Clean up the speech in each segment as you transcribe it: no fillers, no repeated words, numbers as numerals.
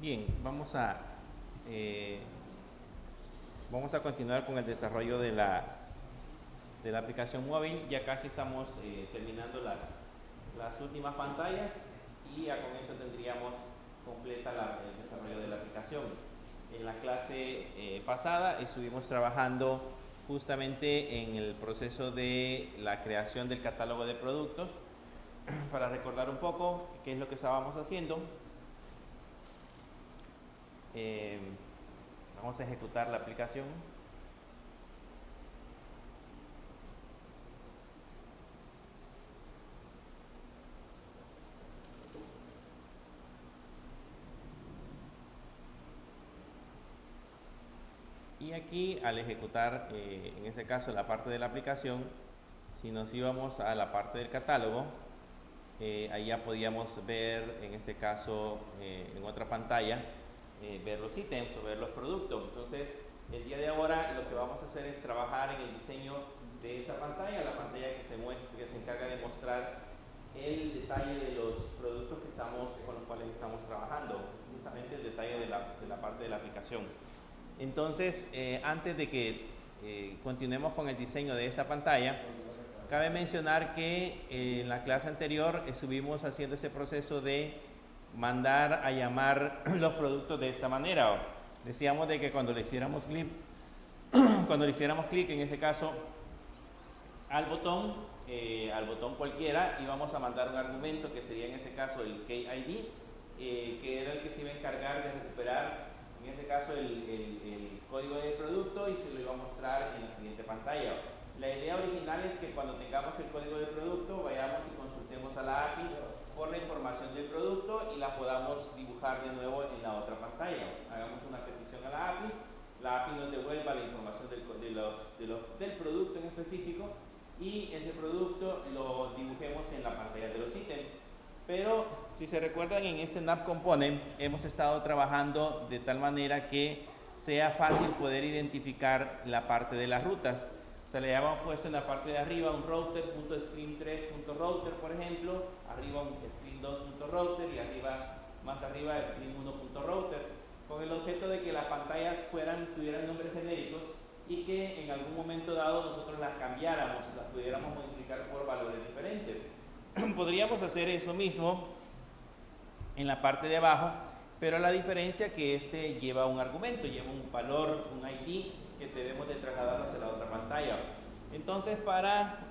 Bien, vamos a continuar con el desarrollo de la aplicación móvil. Ya casi estamos terminando las últimas pantallas y ya con eso tendríamos completa el desarrollo de la aplicación. En la clase pasada estuvimos trabajando justamente en el proceso de la creación del catálogo de productos. Para recordar un poco qué es lo que estábamos haciendo, vamos a ejecutar la aplicación. Y aquí, al ejecutar, en este caso, la parte de la aplicación, si nos íbamos a la parte del catálogo, ahí ya podíamos ver, en este caso, en otra pantalla, ver los ítems o ver los productos. Entonces, el día de ahora lo que vamos a hacer es trabajar en el diseño de esta pantalla, la pantalla que se encarga de mostrar el detalle de los productos con los cuales estamos trabajando, justamente el detalle de la parte de la aplicación. Entonces, antes de que continuemos con el diseño de esta pantalla, cabe mencionar que en la clase anterior estuvimos haciendo ese proceso de mandar a llamar los productos de esta manera. Decíamos de que cuando le hiciéramos clic en ese caso al botón cualquiera, íbamos a mandar un argumento que sería en ese caso el KID, que era el que se iba a encargar de recuperar en este caso el código de producto, y se lo iba a mostrar en la siguiente pantalla. La idea original es que cuando tengamos el código de producto vayamos y consultemos a la API por la información del producto y la podamos dibujar de nuevo en la otra pantalla. Hagamos una petición a la API nos devuelva la información del producto en específico, y ese producto lo dibujemos en la pantalla de los ítems. Pero si se recuerdan, en este NAP Component hemos estado trabajando de tal manera que sea fácil poder identificar la parte de las rutas. O sea, le habíamos puesto en la parte de arriba un router.screen3.router, por ejemplo, arriba un screen2.router y más arriba screen1.router, con el objeto de que las pantallas tuvieran nombres genéricos y que en algún momento dado nosotros las cambiáramos, las pudiéramos modificar por valores diferentes. Podríamos hacer eso mismo en la parte de abajo, pero la diferencia que este lleva un argumento, lleva un valor, un ID que debemos de trasladar hacia la otra pantalla. Entonces, para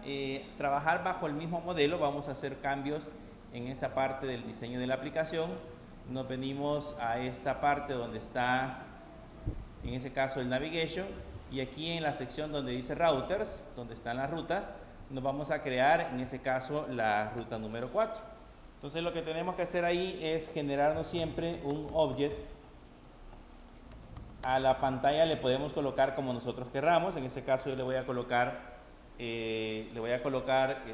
trabajar bajo el mismo modelo, vamos a hacer cambios en esta parte del diseño de la aplicación. Nos venimos a esta parte donde está, en ese caso, el navigation, y aquí en la sección donde dice routers, donde están las rutas, nos vamos a crear, en ese caso, la ruta número 4. Entonces, lo que tenemos que hacer ahí es generarnos siempre un object. A la pantalla le podemos colocar como nosotros querramos. En este caso yo le voy a colocar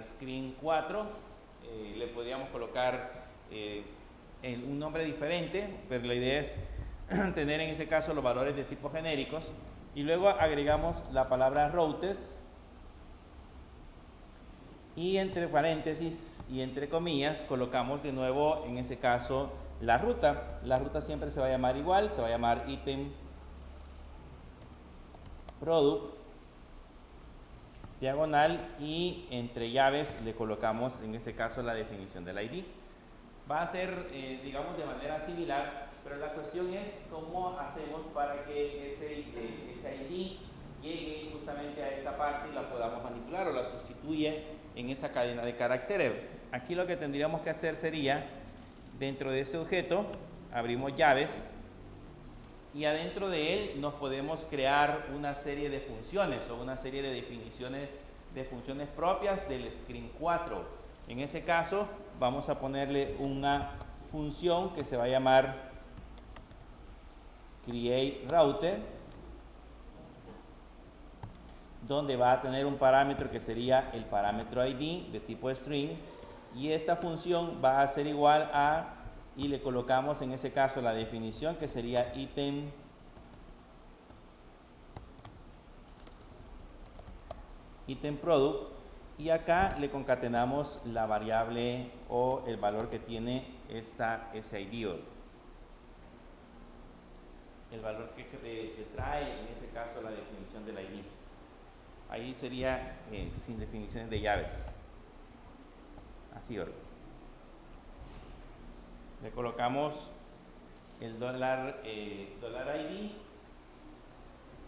screen 4. Le podríamos colocar un nombre diferente, pero la idea es tener en ese caso los valores de tipo genéricos. Y luego agregamos la palabra routes, y entre paréntesis y entre comillas colocamos de nuevo, en ese caso, la ruta. La ruta siempre se va a llamar igual, se va a llamar item product diagonal, y entre llaves le colocamos, en este caso, la definición del ID. Va a ser, digamos, de manera similar, pero la cuestión es cómo hacemos para que ese ID llegue justamente a esta parte y la podamos manipular o la sustituye en esa cadena de caracteres. Aquí lo que tendríamos que hacer sería, dentro de este objeto, abrimos llaves, y adentro de él nos podemos crear una serie de funciones o una serie de definiciones de funciones propias del screen 4. En ese caso vamos a ponerle una función que se va a llamar createRouter, donde va a tener un parámetro que sería el parámetro ID de tipo string, y esta función va a ser igual a, y le colocamos en ese caso la definición que sería item product, y acá le concatenamos la variable o el valor que tiene esta SID. el valor que trae en ese caso la definición del ID. Ahí sería sin definiciones de llaves. Así, ¿verdad? Le colocamos el dólar ID,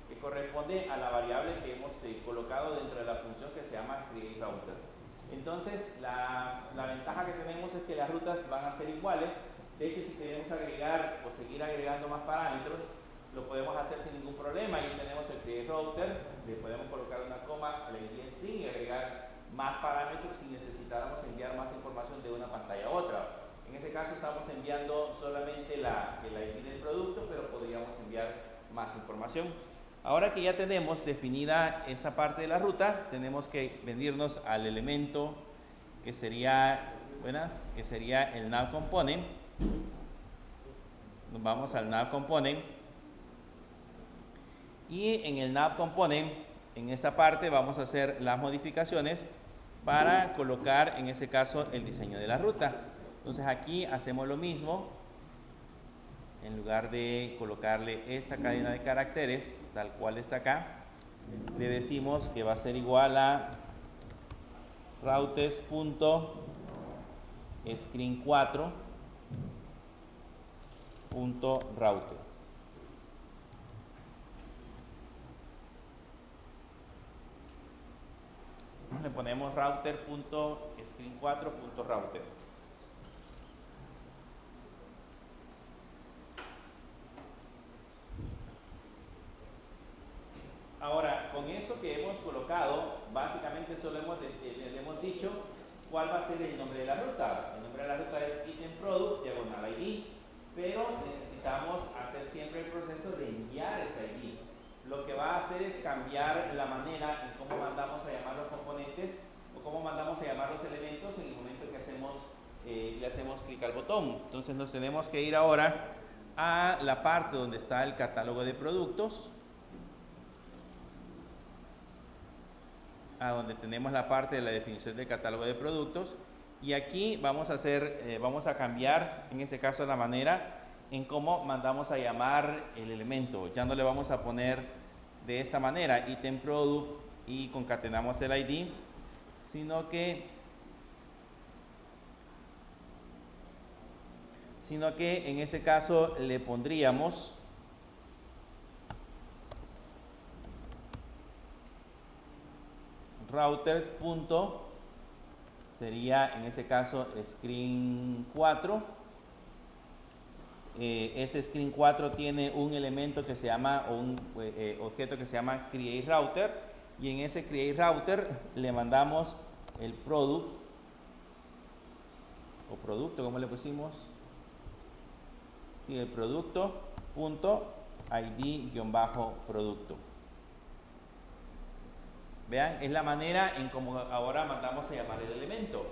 que corresponde a la variable que hemos colocado dentro de la función que se llama createRouter. Entonces, la ventaja que tenemos es que las rutas van a ser iguales. De hecho, si queremos agregar o seguir agregando más parámetros, lo podemos hacer sin ningún problema. Ahí tenemos el createRouter, le podemos colocar una coma al ID string y agregar más parámetros si necesitáramos enviar más información de una pantalla a otra. En este caso estamos enviando solamente el ID del producto, pero podríamos enviar más información. Ahora que ya tenemos definida esa parte de la ruta, tenemos que venirnos al elemento que sería, el nav component. Nos vamos al nav component. Y en el nav component, en esta parte vamos a hacer las modificaciones para colocar en ese caso el diseño de la ruta. Entonces aquí hacemos lo mismo. En lugar de colocarle esta cadena de caracteres tal cual está acá, le decimos que va a ser igual a routers.screen4.router. Le ponemos router.screen4.router. Ahora, con eso que hemos colocado, básicamente solo le hemos dicho cuál va a ser el nombre de la ruta. El nombre de la ruta es itemProduct, diagonal ID, pero necesitamos hacer siempre el proceso de enviar ese ID. Lo que va a hacer es cambiar la manera en cómo mandamos a llamar los componentes o cómo mandamos a llamar los elementos en el momento que le hacemos clic al botón. Entonces nos tenemos que ir ahora a la parte donde está el catálogo de productos, a donde tenemos la parte de la definición del catálogo de productos, y aquí vamos a cambiar en este caso la manera en cómo mandamos a llamar el elemento. Ya no le vamos a poner de esta manera itemProduct y concatenamos el ID, sino que en ese caso le pondríamos routers. Sería en ese caso screen 4. Ese screen 4 tiene un elemento que se llama, o un objeto que se llama createRouter, y en ese createRouter le mandamos el product o producto, ¿cómo le pusimos? Sí, el producto.id-producto. Vean, es la manera en cómo ahora mandamos a llamar el elemento.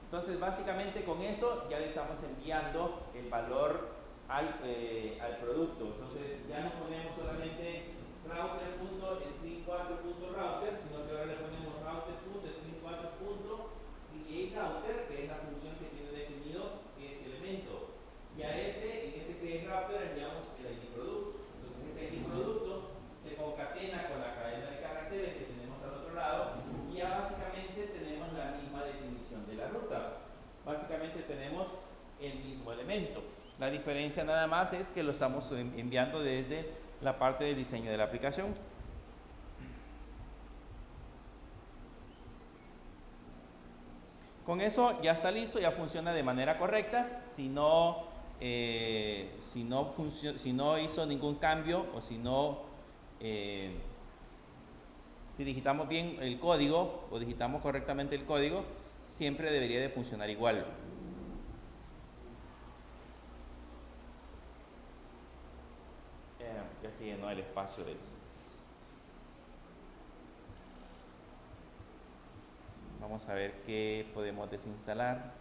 Entonces, básicamente con eso ya le estamos enviando el valor al producto. Entonces, ya no ponemos solamente router.screen4.router, sino que ahora le ponemos router.screen4.createRouter, que es la función que tiene definido este elemento. Y en ese createRouter enviamos el ID producto. Entonces, ese ID producto se concatena con la cadena de caracteres que tenemos al otro lado, y ya básicamente tenemos la misma definición de la ruta. Básicamente tenemos el mismo elemento. La diferencia nada más es que lo estamos enviando desde la parte de diseño de la aplicación. Con eso ya está listo, ya funciona de manera correcta. Si no hizo ningún cambio, o si digitamos bien el código o digitamos correctamente el código, siempre debería de funcionar igual. Ya se llenó el espacio de... Vamos a ver qué podemos desinstalar.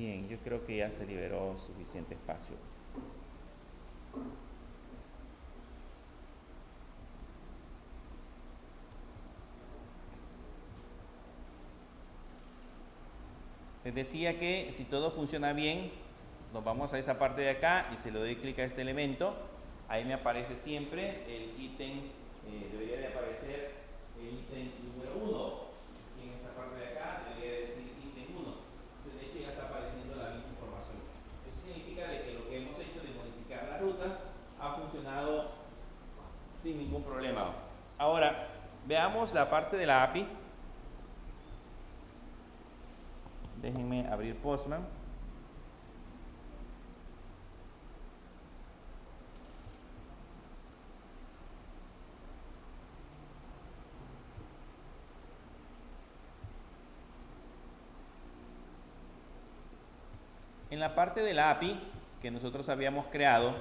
Bien, yo creo que ya se liberó suficiente espacio. Les decía que si todo funciona bien, nos vamos a esa parte de acá y se le doy clic a este elemento. Ahí me aparece siempre el ítem, debería de aparecer el ítem número 1. Y en esa parte de acá debería decir ítem 1. Entonces, de hecho, ya está apareciendo la misma información. Eso significa de que lo que hemos hecho de modificar las rutas ha funcionado sin ningún problema. Ahora, veamos la parte de la API. Déjenme abrir Postman. En la parte de la API que nosotros habíamos creado,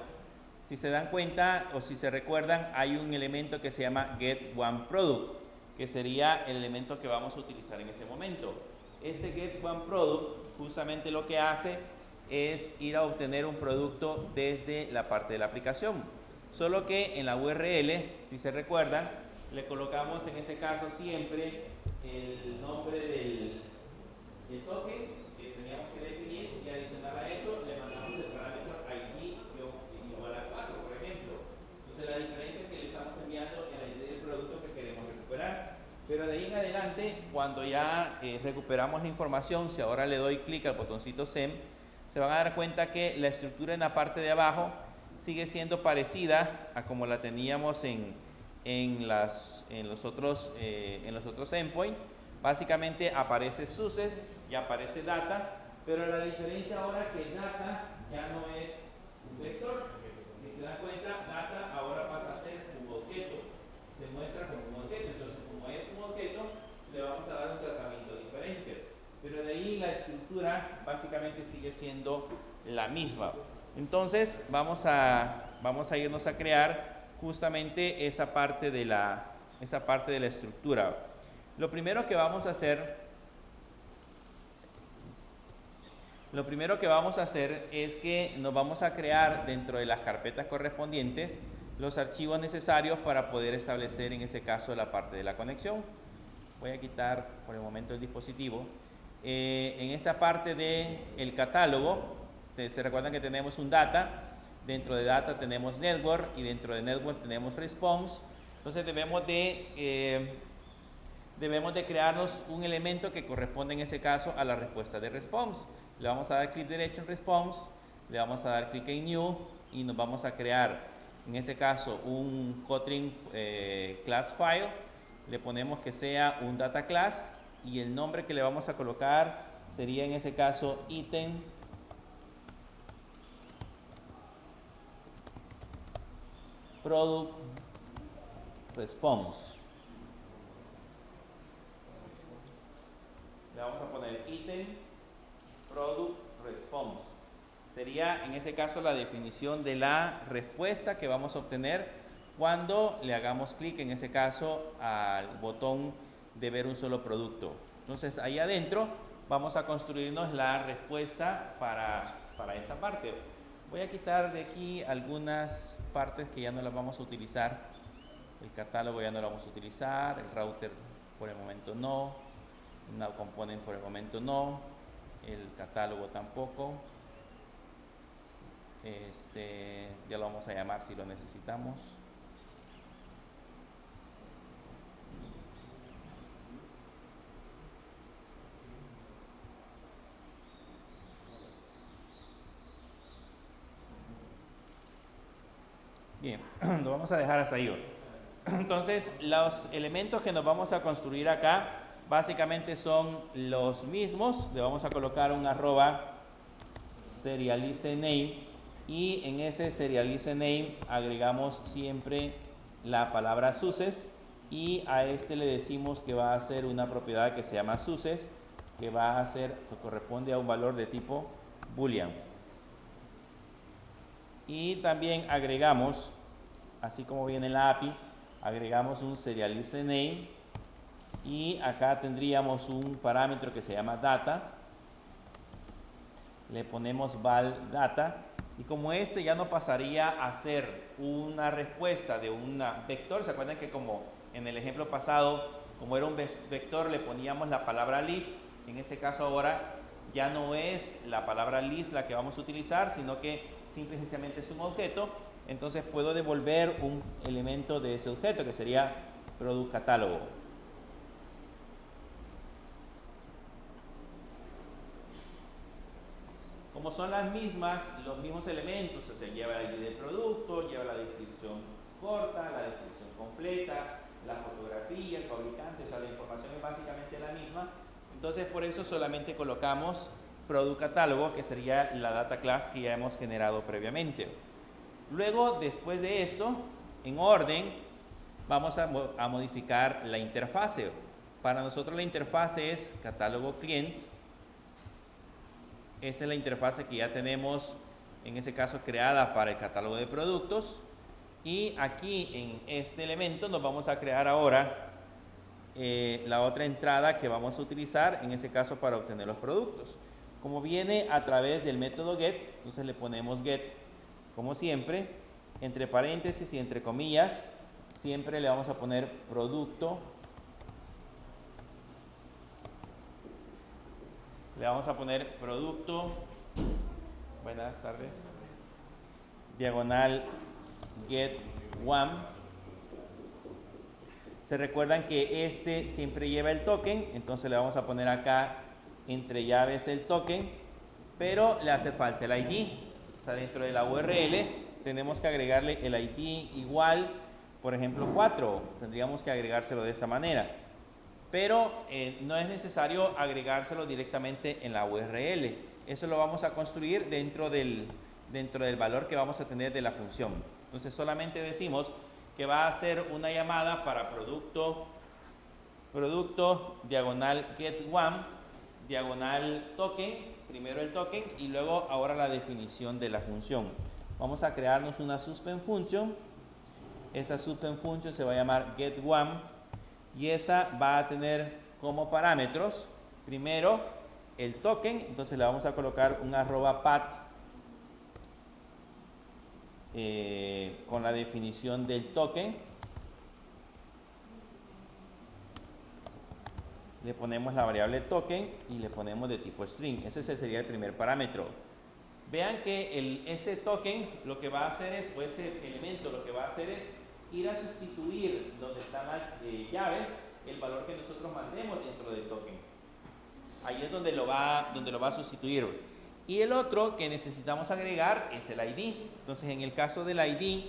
si se dan cuenta o si se recuerdan, hay un elemento que se llama getOneProduct, que sería el elemento que vamos a utilizar en este momento. Este getOneProduct justamente lo que hace es ir a obtener un producto desde la parte de la aplicación. Solo que en la URL, si se recuerdan, le colocamos en este caso siempre el nombre del token que teníamos que definir y adicional a eso le mandamos el parámetro ID igual a 4, por ejemplo. Entonces la diferencia es que le estamos enviando el ID del producto que queremos recuperar. Pero de ahí en adelante, cuando ya recuperamos la información, si ahora le doy clic al botoncito SEM, se van a dar cuenta que la estructura en la parte de abajo sigue siendo parecida a como la teníamos en los otros endpoints. Básicamente aparece SUSES y aparece data, pero la diferencia ahora es que data ya no es un vector. Si se dan cuenta, data ahora pasa a ser un objeto. Se muestra como un objeto. Entonces, como es un objeto, le vamos a dar un tratamiento diferente. Pero de ahí la estructura básicamente sigue siendo la misma. Entonces, vamos a irnos a crear justamente esa parte de la estructura. Lo primero que vamos a hacer es que nos vamos a crear dentro de las carpetas correspondientes los archivos necesarios para poder establecer en ese caso la parte de la conexión. Voy a quitar por el momento el dispositivo. En esa parte del catálogo, se recuerdan que tenemos un data, dentro de data tenemos network y dentro de network tenemos response. Entonces debemos de crearnos un elemento que corresponde en ese caso a la respuesta de response. Le vamos a dar clic derecho en response, le vamos a dar clic en new y nos vamos a crear en ese caso un Kotlin class file. Le ponemos que sea un data class y el nombre que le vamos a colocar sería en ese caso item product response. Le vamos a poner item product response. Sería en ese caso la definición de la respuesta que vamos a obtener cuando le hagamos clic en ese caso al botón de ver un solo producto. Entonces ahí adentro vamos a construirnos la respuesta para esta parte. Voy a quitar de aquí algunas partes que ya no las vamos a utilizar. El catálogo ya no lo vamos a utilizar, el router por el momento no, Now Component por el momento no, el catálogo tampoco. Ya lo vamos a llamar si lo necesitamos. Bien, lo vamos a dejar hasta ahí. Entonces, los elementos que nos vamos a construir acá básicamente son los mismos. Le vamos a colocar un @serializeName y en ese serializeName agregamos siempre la palabra SUSES y a este le decimos que va a ser una propiedad que se llama SUSES, que va a ser, que corresponde a un valor de tipo boolean. Y también agregamos, así como viene la API, agregamos un serializeName y acá tendríamos un parámetro que se llama data le ponemos val data, y como este ya no pasaría a ser una respuesta de un vector, ¿se acuerdan que como en el ejemplo pasado, como era un vector, le poníamos la palabra list? En este caso ahora ya no es la palabra list la que vamos a utilizar, sino que simple y sencillamente es un objeto. Entonces puedo devolver un elemento de ese objeto, que sería product catálogo. Como son las mismas, los mismos elementos, o sea, lleva el ID del producto, lleva la descripción corta, la descripción completa, la fotografía, el fabricante, o sea, la información es básicamente la misma. Entonces, por eso solamente colocamos product catálogo, que sería la data class que ya hemos generado previamente. Luego, después de esto, en orden, vamos a modificar la interfase. Para nosotros la interfase es catálogo client. Esta es la interfase que ya tenemos, en ese caso, creada para el catálogo de productos. Y aquí en este elemento nos vamos a crear ahora la otra entrada que vamos a utilizar, en ese caso, para obtener los productos. Como viene a través del método get, entonces le ponemos get, como siempre, entre paréntesis y entre comillas, siempre le vamos a poner producto. Le vamos a poner producto, buenas tardes, diagonal get one. Se recuerdan que este siempre lleva el token, entonces le vamos a poner acá entre llaves el token, pero le hace falta el ID. O sea, dentro de la URL tenemos que agregarle el ID igual, por ejemplo, 4. Tendríamos que agregárselo de esta manera. Pero no es necesario agregárselo directamente en la URL. Eso lo vamos a construir dentro del valor que vamos a tener de la función. Entonces solamente decimos que va a hacer una llamada para producto diagonal get one, diagonal token, primero el token y luego ahora la definición de la función. Vamos a crearnos una suspend function. Esa suspend function se va a llamar get one. Y esa va a tener como parámetros, primero, el token. Entonces le vamos a colocar un @path con la definición del token. Le ponemos la variable token y le ponemos de tipo string. Ese sería el primer parámetro. Vean que ese token lo que va a hacer es, o ese elemento lo que va a hacer es ir a sustituir donde están las llaves, el valor que nosotros mandemos dentro del token. Ahí es donde lo va a sustituir. Y el otro que necesitamos agregar es el ID. Entonces, en el caso del ID,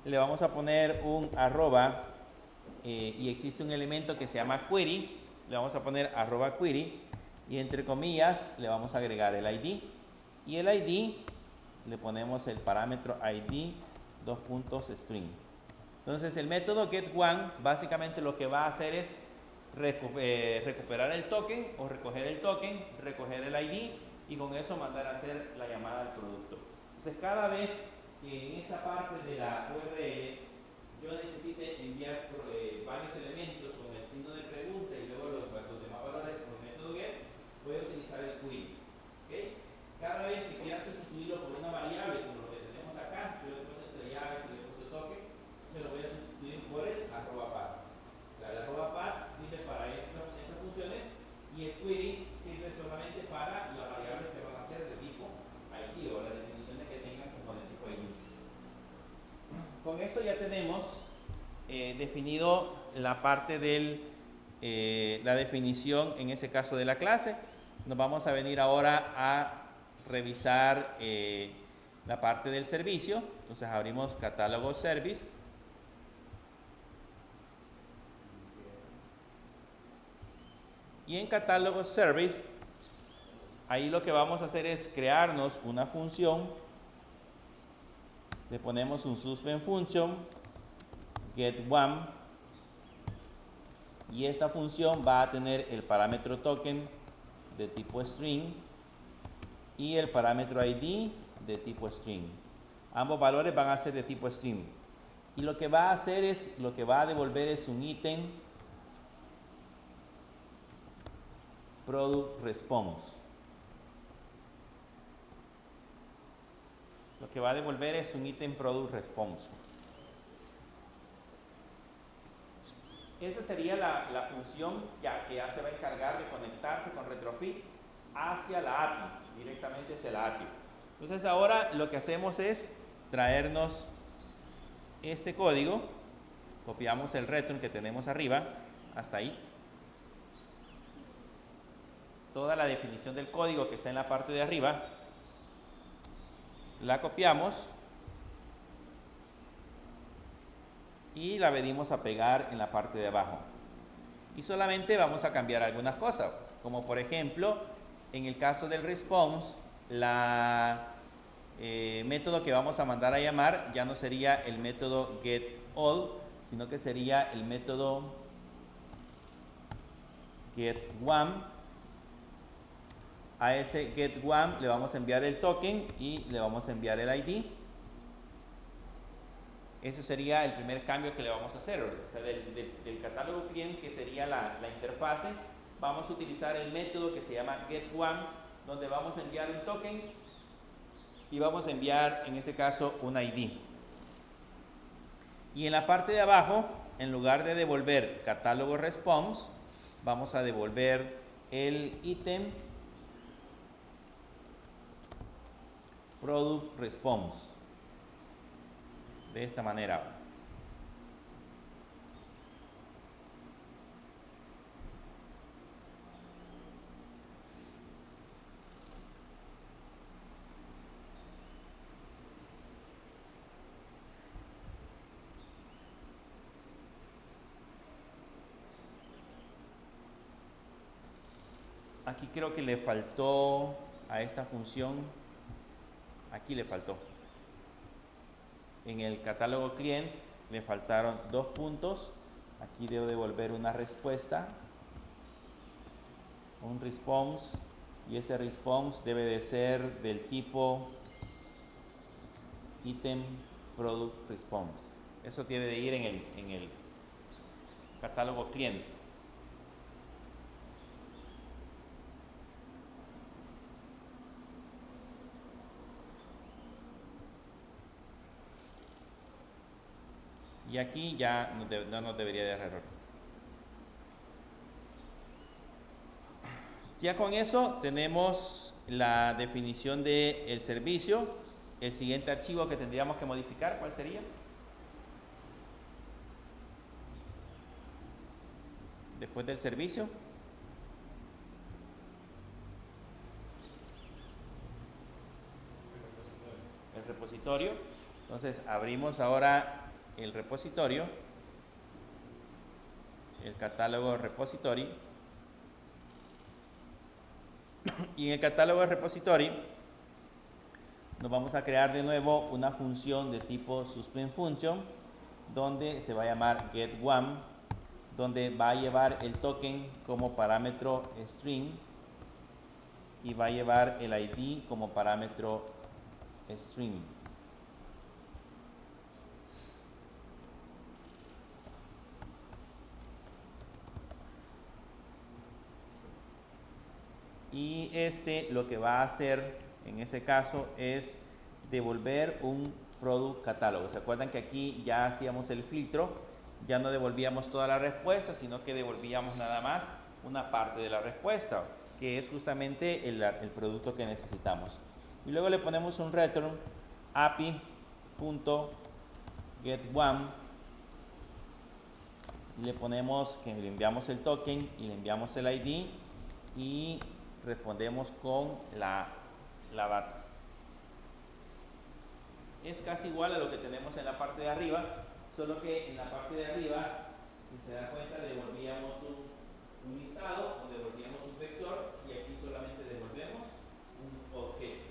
le vamos a poner un arroba y existe un elemento que se llama query. Le vamos a poner @query y entre comillas le vamos a agregar el ID. Y el ID le ponemos el parámetro ID string. Entonces el método getOne básicamente lo que va a hacer es recuperar el token o recoger el token, recoger el ID y con eso mandar a hacer la llamada al producto. Entonces cada vez que en esa parte de la URL yo necesite enviar varios elementos con el signo de pregunta y luego los demás valores con el método get, voy a utilizar el query. ¿Okay? Cada vez que quiera sustituirlo por una variable como lo que tenemos acá, yo le puse entre llaves y le puse token, se lo voy a sustituir por el @path. O sea, el @path sirve para estas funciones y el query sirve solamente para las variables que van a ser de tipo ID o las definiciones que tengan como de tipo ID. Con eso ya tenemos definido la parte de la definición, en ese caso de la clase. Nos vamos a venir ahora a revisar la parte del servicio. Entonces abrimos catálogo service. Y en catálogo service, ahí lo que vamos a hacer es crearnos una función. Le ponemos un suspend function getOne y esta función va a tener el parámetro token de tipo string y el parámetro ID de tipo string. Ambos valores van a ser de tipo string y lo que va a hacer es, lo que va a devolver es un ítem product response. que va a devolver es un item product response. Esa sería la función que ya se va a encargar de conectarse con Retrofit hacia la API, directamente hacia la API. Entonces ahora lo que hacemos es traernos este código, copiamos el return que tenemos arriba, hasta ahí. Toda la definición del código que está en la parte de arriba, la copiamos y la venimos a pegar en la parte de abajo. Y solamente vamos a cambiar algunas cosas, como por ejemplo, en el caso del response, método que vamos a mandar a llamar ya no sería el método getAll, sino que sería el método getOne. A ese getOne le vamos a enviar el token y le vamos a enviar el ID. Ese sería el primer cambio que le vamos a hacer. O sea, del catálogo client, que sería la interfase, vamos a utilizar el método que se llama getOne, donde vamos a enviar un token y vamos a enviar, en ese caso, un ID. Y en la parte de abajo, en lugar de devolver catálogo response, vamos a devolver el ítem product response. De esta manera. Aquí creo que le faltó a esta función, aquí le faltó. En el catálogo client le faltaron 2 puntos. Aquí debo devolver una respuesta, un response, y ese response debe de ser del tipo item product response. Eso debe de ir en el catálogo client. Y aquí ya no nos debería de dar error. Ya con eso tenemos la definición del servicio. El siguiente archivo que tendríamos que modificar, ¿cuál sería? Después del servicio. El repositorio. Entonces abrimos ahora el repositorio, el catálogo repository, y en el catálogo repository nos vamos a crear de nuevo una función de tipo suspend function, donde se va a llamar getOne, donde va a llevar el token como parámetro string y va a llevar el ID como parámetro string. Y lo que va a hacer en ese caso es devolver un product catálogo. ¿Se acuerdan que aquí ya hacíamos el filtro? Ya no devolvíamos toda la respuesta, sino que devolvíamos nada más una parte de la respuesta, que es justamente el producto que necesitamos. Y luego le ponemos un return api.getOne y le ponemos que le enviamos el token y le enviamos el ID y respondemos con la data. Es casi igual a lo que tenemos en la parte de arriba, solo que en la parte de arriba, si se da cuenta, devolvíamos un listado o devolvíamos un vector, y aquí solamente devolvemos un objeto,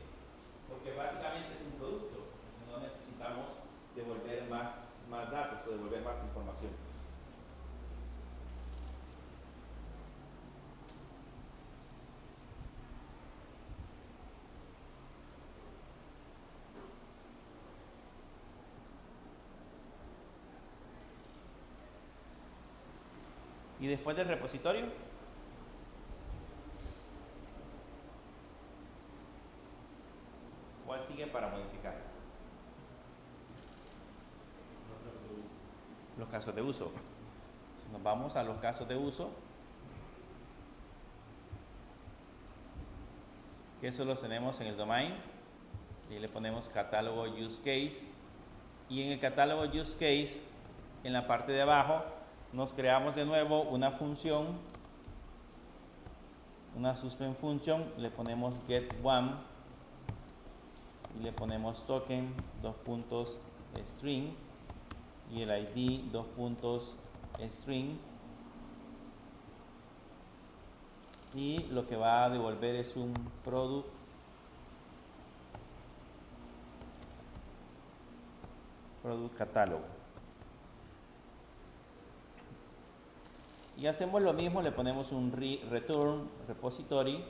porque básicamente es un producto, entonces no necesitamos devolver más datos o devolver más información. Y después del repositorio, ¿cuál sigue para modificar? los casos de uso. Entonces, nos vamos a los casos de uso, que eso lo tenemos en el domain, y le ponemos catálogo use case, y en el catálogo use case, en la parte de abajo, nos creamos de nuevo una función, una suspend function, le ponemos get one y le ponemos token string y el id string, y lo que va a devolver es un product catálogo. Y hacemos lo mismo, le ponemos un return repository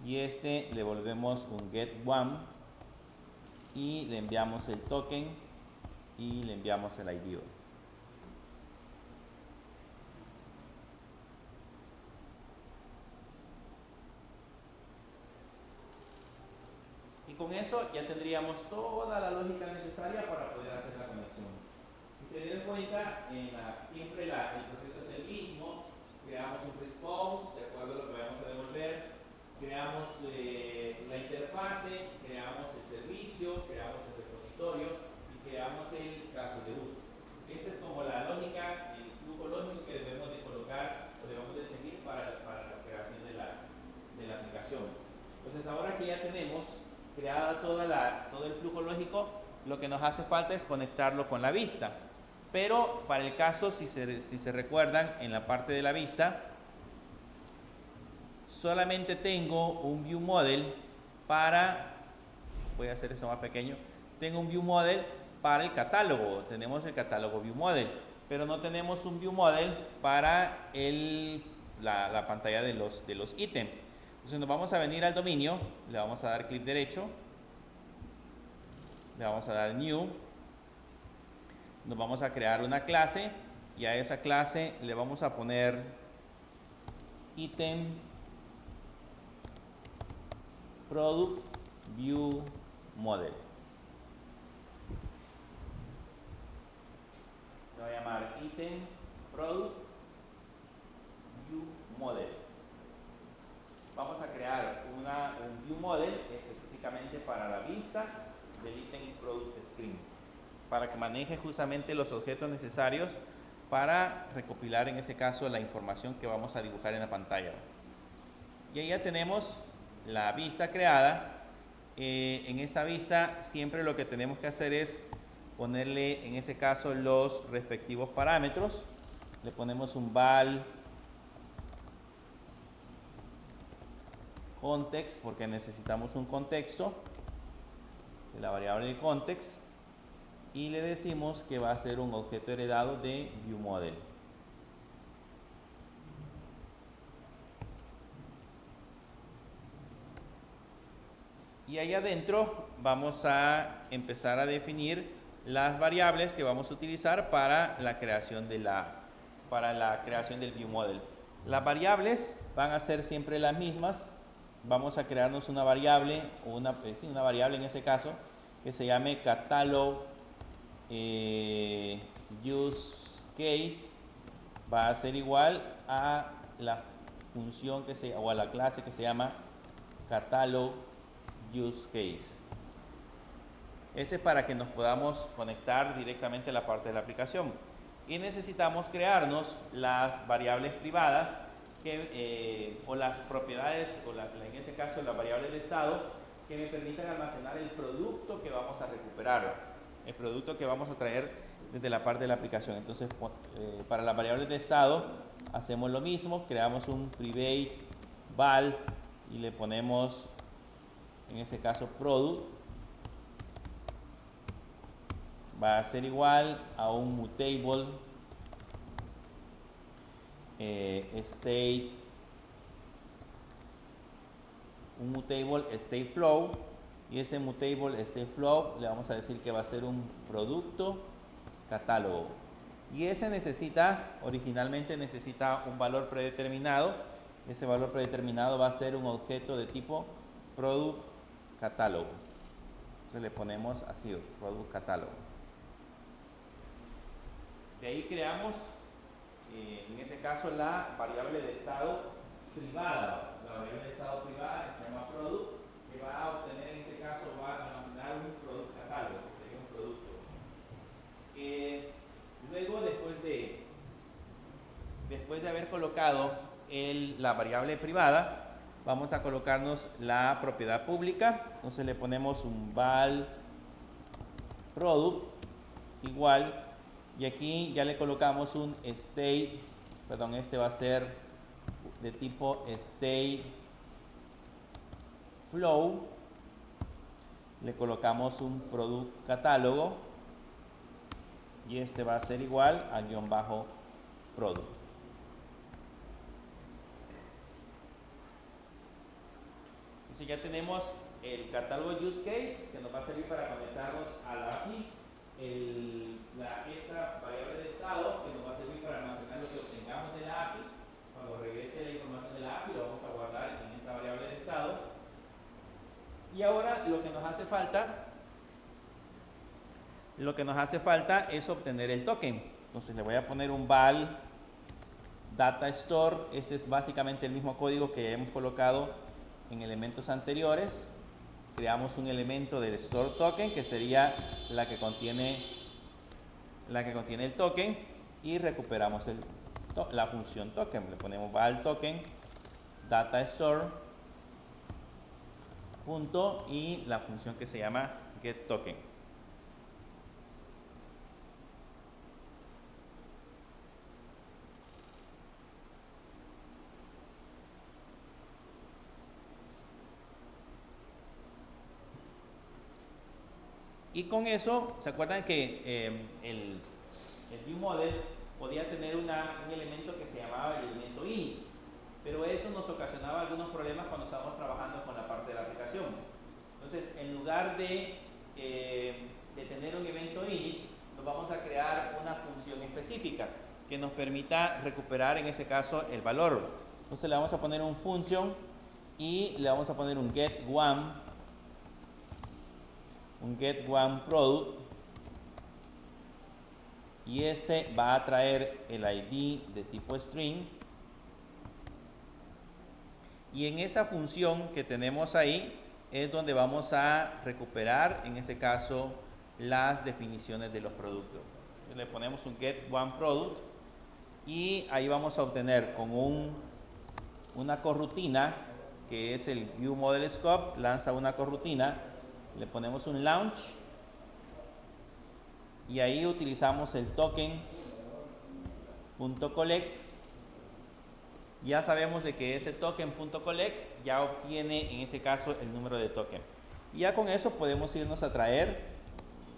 y le volvemos un get one y le enviamos el token y le enviamos el ID. Y con eso ya tendríamos toda la lógica necesaria para poder hacer la conexión. Si se dieron cuenta, siempre el proceso es el mismo. Creamos un response de acuerdo a lo que vamos a devolver, creamos la interfase, creamos el servicio, creamos el repositorio y creamos el caso de uso. Esa es como la lógica, el flujo lógico que debemos de colocar o debemos de seguir para la creación de la aplicación. Entonces, ahora que ya tenemos creada todo el flujo lógico, lo que nos hace falta es conectarlo con la vista. Pero para el caso, si se recuerdan, en la parte de la vista, solamente tengo un view model voy a hacer eso más pequeño, tengo un view model para el catálogo, tenemos el catálogo view model, pero no tenemos un view model para la pantalla de los ítems. Entonces nos vamos a venir al dominio, le vamos a dar clic derecho, le vamos a dar new, nos vamos a crear una clase y a esa clase le vamos a poner item product view model. Se va a llamar item product view model. Vamos a crear un view model específicamente para la vista del item product string, para que maneje justamente los objetos necesarios para recopilar en ese caso la información que vamos a dibujar en la pantalla. Y ahí ya tenemos la vista creada. En esta vista siempre lo que tenemos que hacer es ponerle en ese caso los respectivos parámetros. Le ponemos un val context porque necesitamos un contexto de la variable de context y le decimos que va a ser un objeto heredado de viewModel. Y ahí adentro vamos a empezar a definir las variables que vamos a utilizar para la creación del viewModel. Las variables van a ser siempre las mismas. Vamos a crearnos una variable, una variable en ese caso, que se llame catalog use case. Va a ser igual a la función o a la clase que se llama catalog use case. Ese es para que nos podamos conectar directamente a la parte de la aplicación. Y necesitamos crearnos las variables privadas o las propiedades, en este caso las variables de estado, que me permitan almacenar el producto que vamos a recuperar, el producto que vamos a traer desde la parte de la aplicación. Entonces, para las variables de estado hacemos lo mismo, creamos un private val y le ponemos, en este caso, product. Va a ser igual a un mutable state flow, y ese mutable state flow le vamos a decir que va a ser un producto catálogo, y ese originalmente necesita un valor predeterminado. Ese valor predeterminado va a ser un objeto de tipo product catálogo. Entonces le ponemos así, product catálogo. De ahí creamos, en ese caso, la variable de estado privada. La variable de estado privada que se llama product, que va a obtener, en ese caso, va a almacenar un product catálogo, que sería un producto. Luego, después de haber colocado la variable privada, vamos a colocarnos la propiedad pública. Entonces le ponemos un val product igual, y aquí ya le colocamos un state, perdón, este va a ser de tipo state flow. Le colocamos un product catálogo y este va a ser igual a guión bajo product. Entonces ya tenemos el catálogo use case que nos va a servir para conectarnos a la API, esta variable de estado que nos va a servir para almacenar lo que obtengamos de la API. Cuando regrese la información de la API lo vamos a guardar en esa variable de estado. Y ahora lo que nos hace falta es obtener el token. Entonces le voy a poner un val data store. Este es básicamente el mismo código que hemos colocado en elementos anteriores. Creamos un elemento del store token que sería la que contiene el token, y recuperamos la función token. Le ponemos val token data store punto y la función que se llama get token. Y con eso, ¿se acuerdan que el ViewModel podía tener un elemento que se llamaba el elemento init? Pero eso nos ocasionaba algunos problemas cuando estábamos trabajando con la parte de la aplicación. Entonces, en lugar de tener un evento init, nos vamos a crear una función específica que nos permita recuperar, en ese caso, el valor. Entonces le vamos a poner un function y le vamos a poner un get one product, y este va a traer el ID de tipo string, y en esa función que tenemos ahí es donde vamos a recuperar, en ese caso, las definiciones de los productos. Entonces, le ponemos un get one product y ahí vamos a obtener con una corrutina, que es el ViewModelScope, lanza una corrutina. Le ponemos un launch y ahí utilizamos el token.collect. Ya sabemos de que ese token.collect ya obtiene, en ese caso, el número de token. Y ya con eso podemos irnos a traer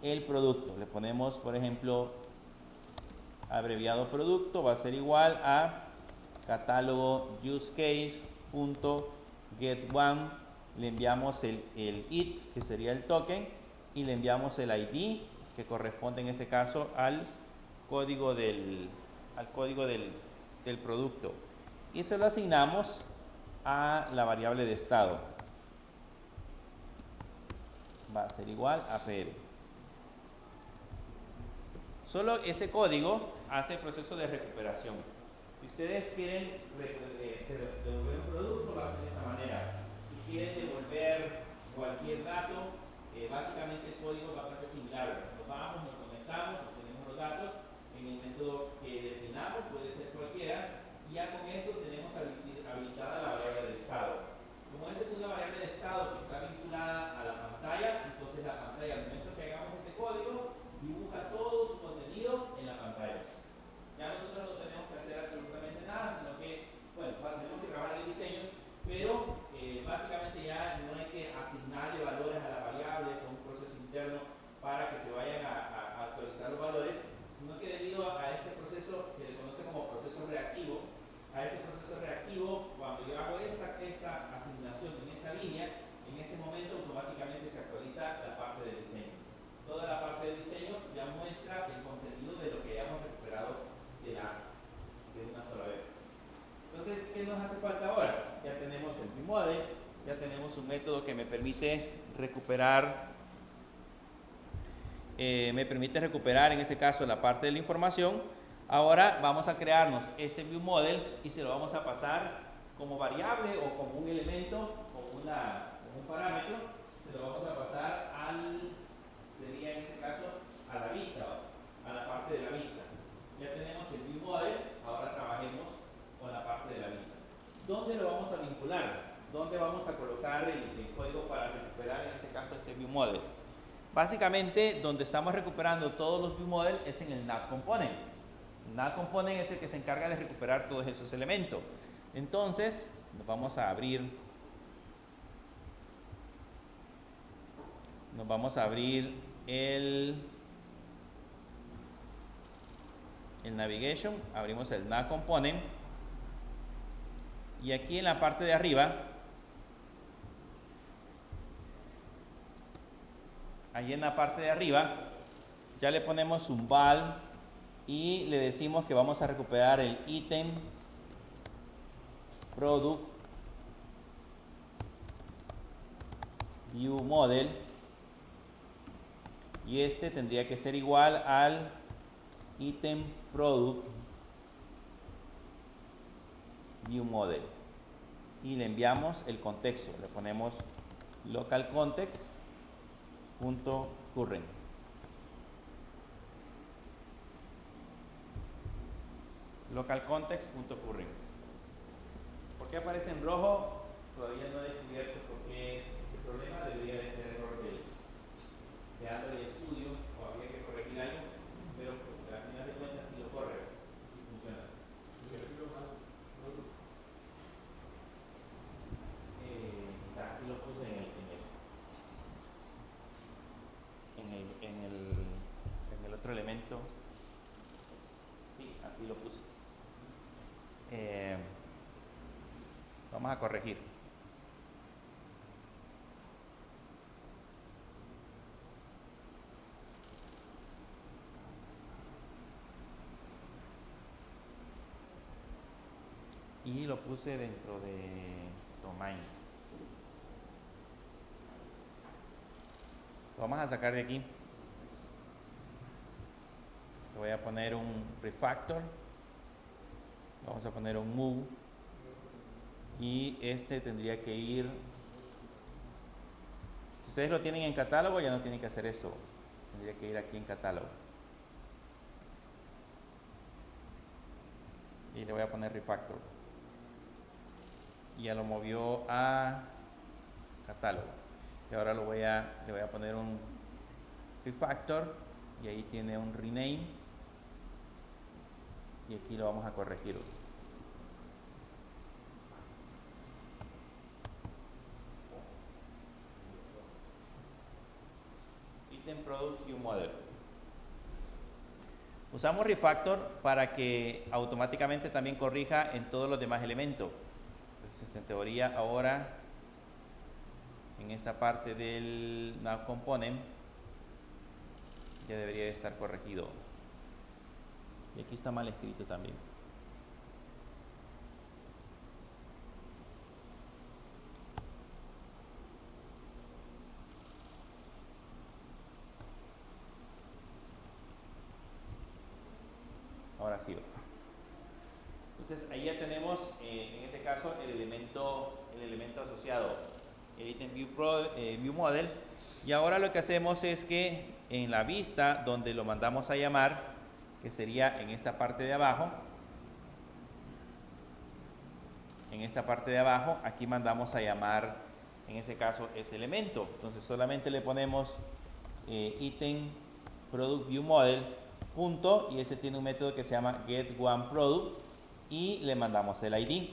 el producto. Le ponemos, por ejemplo, abreviado producto, va a ser igual a catálogo usecase.getOne. Le enviamos el it, que sería el token, y le enviamos el ID, que corresponde en ese caso al código del producto, y se lo asignamos a la variable de estado. Va a ser igual a PR. Solo ese código hace el proceso de recuperación. Si ustedes quieren devolver un producto, lo hacen de esa manera. Si quieren devolver cualquier dato, básicamente el código es bastante similar. Nos vamos, nos conectamos, obtenemos los datos en el método que definamos, puede ser cualquiera, y ya con eso tenemos habilitada la variable de estado. Como esta es una variable de estado que está vinculada a la pantalla, entonces la pantalla, al momento que hagamos este código, dibuja todo su contenido en la pantalla. Ya nosotros no tenemos que hacer absolutamente nada, sino que, bueno, tenemos que trabajar el diseño, pero básicamente ya no hay que asignarle valores a las variables o un proceso interno para que se vayan a actualizar los valores, sino que debido a este proceso, se le conoce como proceso reactivo. A ese proceso reactivo, cuando yo hago esta asignación en esta línea, en ese momento automáticamente se actualiza la parte del diseño. Toda la parte del diseño ya muestra el contenido de lo que hayamos recuperado de una sola vez. Entonces, ¿qué nos hace falta ahora? Ya tenemos el ViewModel, ya tenemos un método que me permite recuperar me permite recuperar en ese caso la parte de la información. Ahora vamos a crearnos este view model y se lo vamos a pasar como variable o como un elemento, como un parámetro. Se lo vamos a pasar sería en este caso a la vista, a la parte de la vista. Ya tenemos el view model, ahora trabajemos con la parte de la vista. ¿Dónde lo vamos a vincular? ¿Dónde vamos a colocar el código para recuperar en este caso este view model? Básicamente, donde estamos recuperando todos los view model es en el nav component. El nav component es el que se encarga de recuperar todos esos elementos. Entonces, nos vamos a abrir el navigation, abrimos el nav component y aquí en la parte de arriba, allí en la parte de arriba ya le ponemos un val y le decimos que vamos a recuperar el ítem product view model y este tendría que ser igual al ítem product view model y le enviamos el contexto, le ponemos local context .current. localcontext.current. ¿Por qué aparece en rojo? Todavía no he descubierto por qué es ese problema. Debería de ser error de Android Studio o habría que corregir algo, pero pues al final de cuentas sí lo corre, sí funciona. Quizás sí lo puse en el otro elemento. Sí, así lo puse. Vamos a corregir. Y lo puse dentro de domain. Lo vamos a sacar de aquí. Le voy a poner un refactor. Vamos a poner un move. Y este tendría que ir. Si ustedes lo tienen en catálogo, ya no tienen que hacer esto. Tendría que ir aquí en catálogo. Y le voy a poner refactor. Y ya lo movió a catálogo. Y ahora le voy a poner un refactor. Y ahí tiene un rename. Y aquí lo vamos a corregir. Item Product View Model. Usamos refactor para que automáticamente también corrija en todos los demás elementos. Entonces, en teoría, ahora en esta parte del nav component ya debería de estar corregido. Y aquí está mal escrito también. Ahora sí. Entonces ahí ya tenemos en ese caso el elemento asociado, el item view model. Y ahora lo que hacemos es que en la vista donde lo mandamos a llamar, que sería en esta parte de abajo, aquí mandamos a llamar en ese caso ese elemento. Entonces solamente le ponemos item product view model punto, y ese tiene un método que se llama getOneProduct y le mandamos el ID.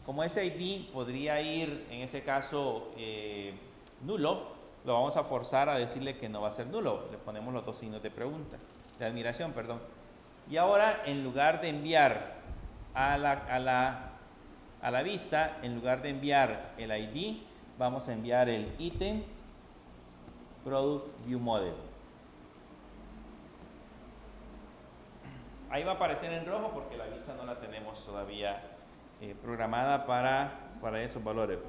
Como ese ID podría ir en ese caso nulo, lo vamos a forzar a decirle que no va a ser nulo. Le ponemos los dos signos de pregunta, de admiración, perdón. Y ahora, en lugar de enviar a la vista, en lugar de enviar el ID, vamos a enviar el item product view model. Ahí va a aparecer en rojo porque la vista no la tenemos todavía programada para esos valores.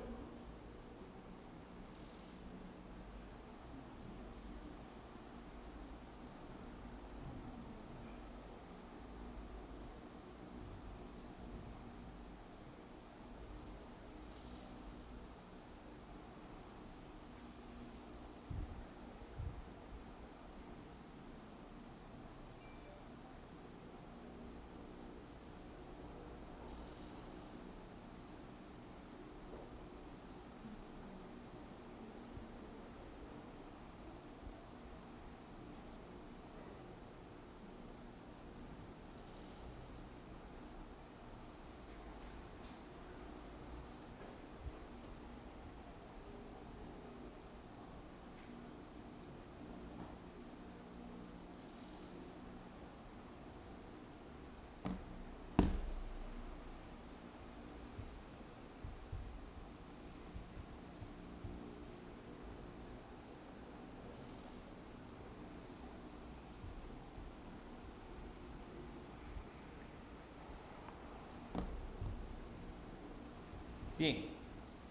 Bien,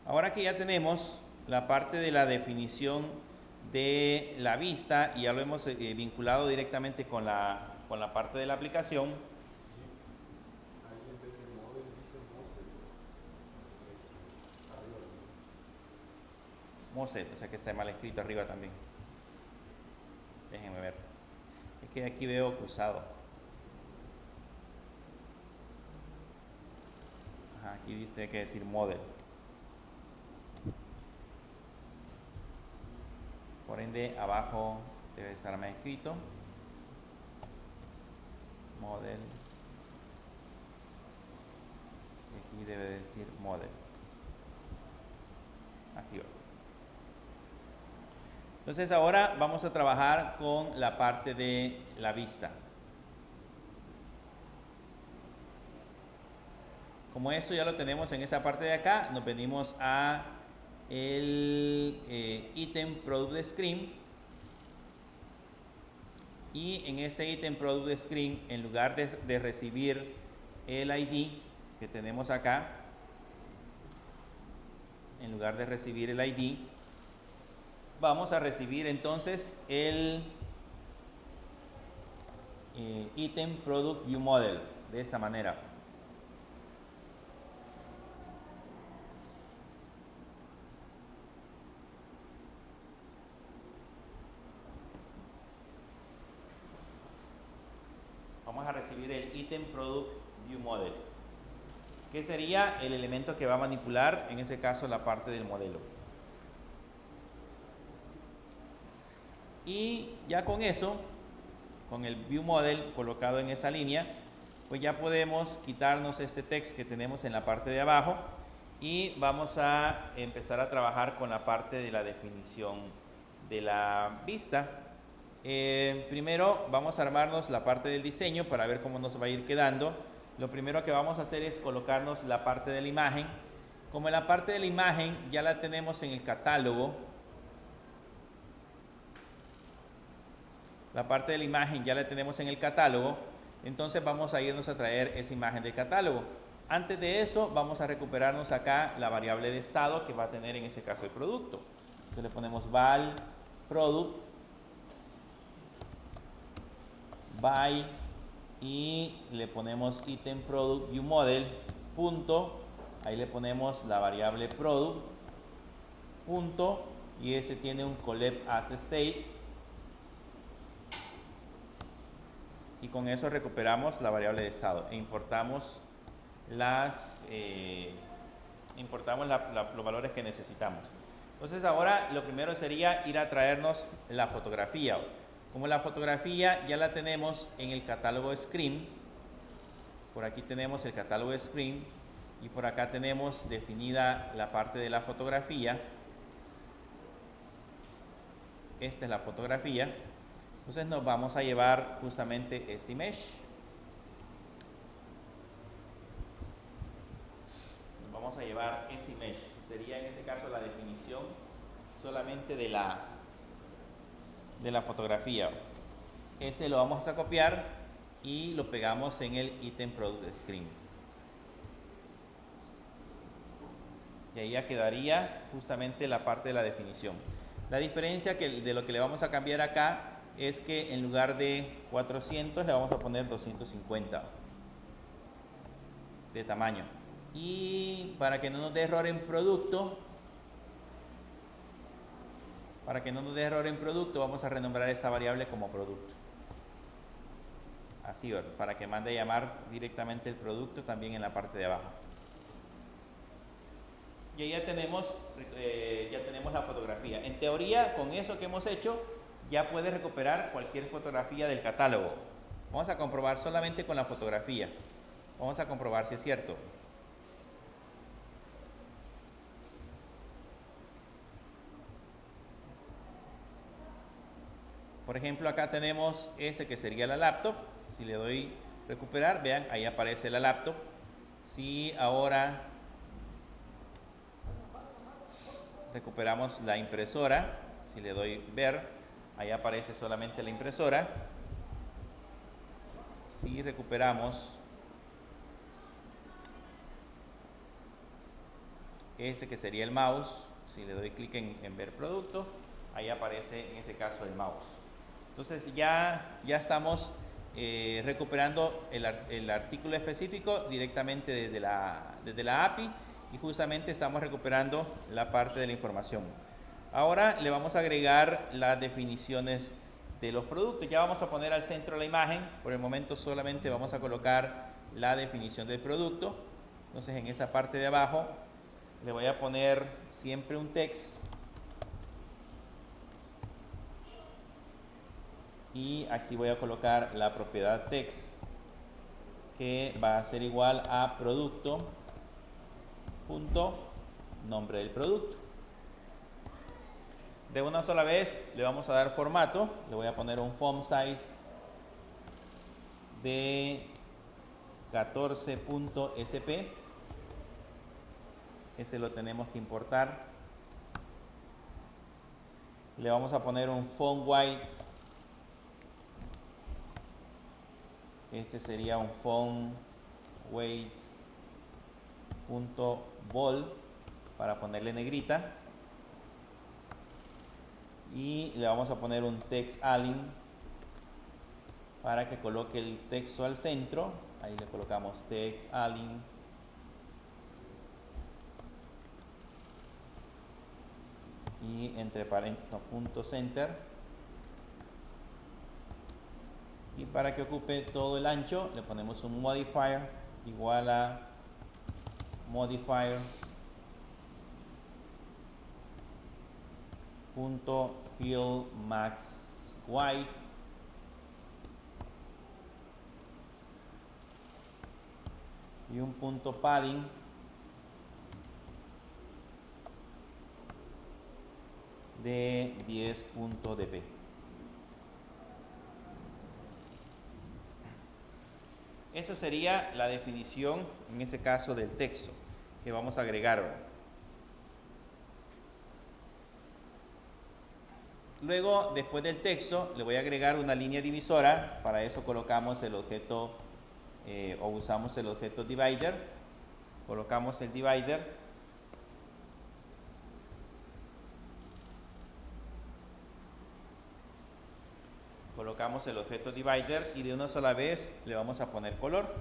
ahora que ya tenemos la parte de la definición de la vista y ya lo hemos vinculado directamente con la parte de la aplicación. Mosel, o sea que está mal escrito arriba también. Déjenme ver. Es que aquí veo cruzado. Ajá, aquí dice que decir model. Por ende, abajo debe estar mal escrito. Model. Y aquí debe decir model. Así va. Entonces ahora vamos a trabajar con la parte de la vista. Como esto ya lo tenemos en esa parte de acá, nos venimos a el ítem product screen, y en este ítem product screen, en lugar de recibir el ID que tenemos acá, en lugar de recibir el ID, vamos a recibir entonces el ítem product view model de esta manera. Vamos a recibir el ítem product view model, que sería el elemento que va a manipular, en ese caso, la parte del modelo. Y ya con eso, con el view model colocado en esa línea, pues ya podemos quitarnos este text que tenemos en la parte de abajo y vamos a empezar a trabajar con la parte de la definición de la vista. Primero vamos a armarnos la parte del diseño para ver cómo nos va a ir quedando. Lo primero que vamos a hacer es colocarnos la parte de la imagen. Como la parte de la imagen ya la tenemos en el catálogo, entonces vamos a irnos a traer esa imagen del catálogo. Antes de eso vamos a recuperarnos acá la variable de estado que va a tener en ese caso el producto. Entonces le ponemos val product by y le ponemos item product view model punto, ahí le ponemos la variable product punto, y ese tiene un collect as state, y con eso recuperamos la variable de estado e importamos los valores que necesitamos. Entonces ahora lo primero sería ir a traernos la fotografía. Como la fotografía ya la tenemos en el catálogo Screen, por aquí tenemos el catálogo Screen y por acá tenemos definida la parte de la fotografía. Esta es la fotografía. Entonces nos vamos a llevar justamente este mesh. Nos vamos a llevar ese mesh. Sería en ese caso la definición solamente de la fotografía. Ese lo vamos a copiar y lo pegamos en el item product screen. Y ahí ya quedaría justamente la parte de la definición. La diferencia de lo que le vamos a cambiar acá es que en lugar de 400 le vamos a poner 250 de tamaño. Y para que no nos dé error en producto, vamos a renombrar esta variable como producto. Así, para que mande a llamar directamente el producto también en la parte de abajo. Y ahí ya tenemos la fotografía. En teoría, con eso que hemos hecho, ya puedes recuperar cualquier fotografía del catálogo. Vamos a comprobar solamente con la fotografía. Vamos a comprobar si es cierto. Por ejemplo, acá tenemos este que sería la laptop. Si le doy recuperar, vean, ahí aparece la laptop. Si ahora recuperamos la impresora, si le doy ver, ahí aparece solamente la impresora. Si recuperamos este que sería el mouse. Si le doy clic en ver producto, ahí aparece en ese caso el mouse. Entonces ya estamos recuperando el artículo específico directamente desde la API, y justamente estamos recuperando la parte de la información. Ahora le vamos a agregar las definiciones de los productos. Ya vamos a poner al centro la imagen. Por el momento solamente vamos a colocar la definición del producto. Entonces en esta parte de abajo le voy a poner siempre un text, y aquí voy a colocar la propiedad text, que va a ser igual a producto punto nombre del producto. De una sola vez le vamos a dar formato. Le voy a poner un font size de 14.sp. Ese lo tenemos que importar. Le vamos a poner un font weight. Este sería un font weight punto bold para ponerle negrita. Y le vamos a poner un text align para que coloque el texto al centro. Ahí le colocamos text align. Y entre paréntesis punto center. Y para que ocupe todo el ancho le ponemos un modifier igual a modifier punto fill max white y un punto padding de 10.dp. Eso sería la definición en este caso del texto que vamos a agregar. Luego, después del texto, le voy a agregar una línea divisora. Para eso colocamos el objeto o usamos el objeto divider. Colocamos el divider. Colocamos el objeto divider y de una sola vez le vamos a poner color.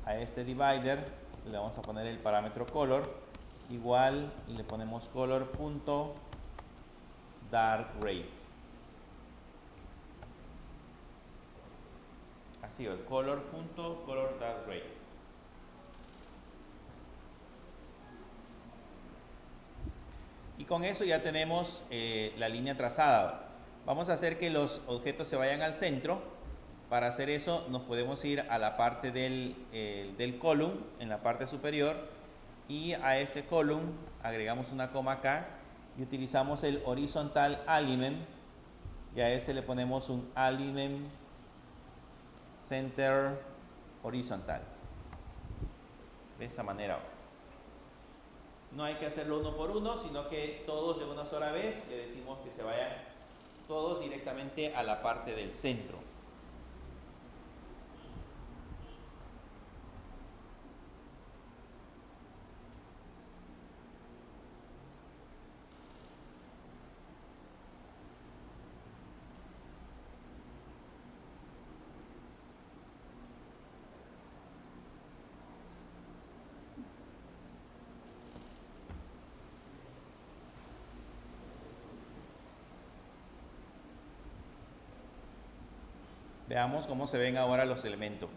A este divider le vamos a poner el parámetro color igual, y le ponemos color.dark rate. Así, el color.color.dark rate. Y con eso ya tenemos la línea trazada. Vamos a hacer que los objetos se vayan al centro. Para hacer eso nos podemos ir a la parte del column en la parte superior, y a este column agregamos una coma acá y utilizamos el horizontal alignment, y a ese le ponemos un alignment center horizontal. De esta manera. No hay que hacerlo uno por uno, sino que todos de una sola vez. Le decimos que se vayan todos directamente a la parte del centro. Veamos cómo se ven ahora los elementos.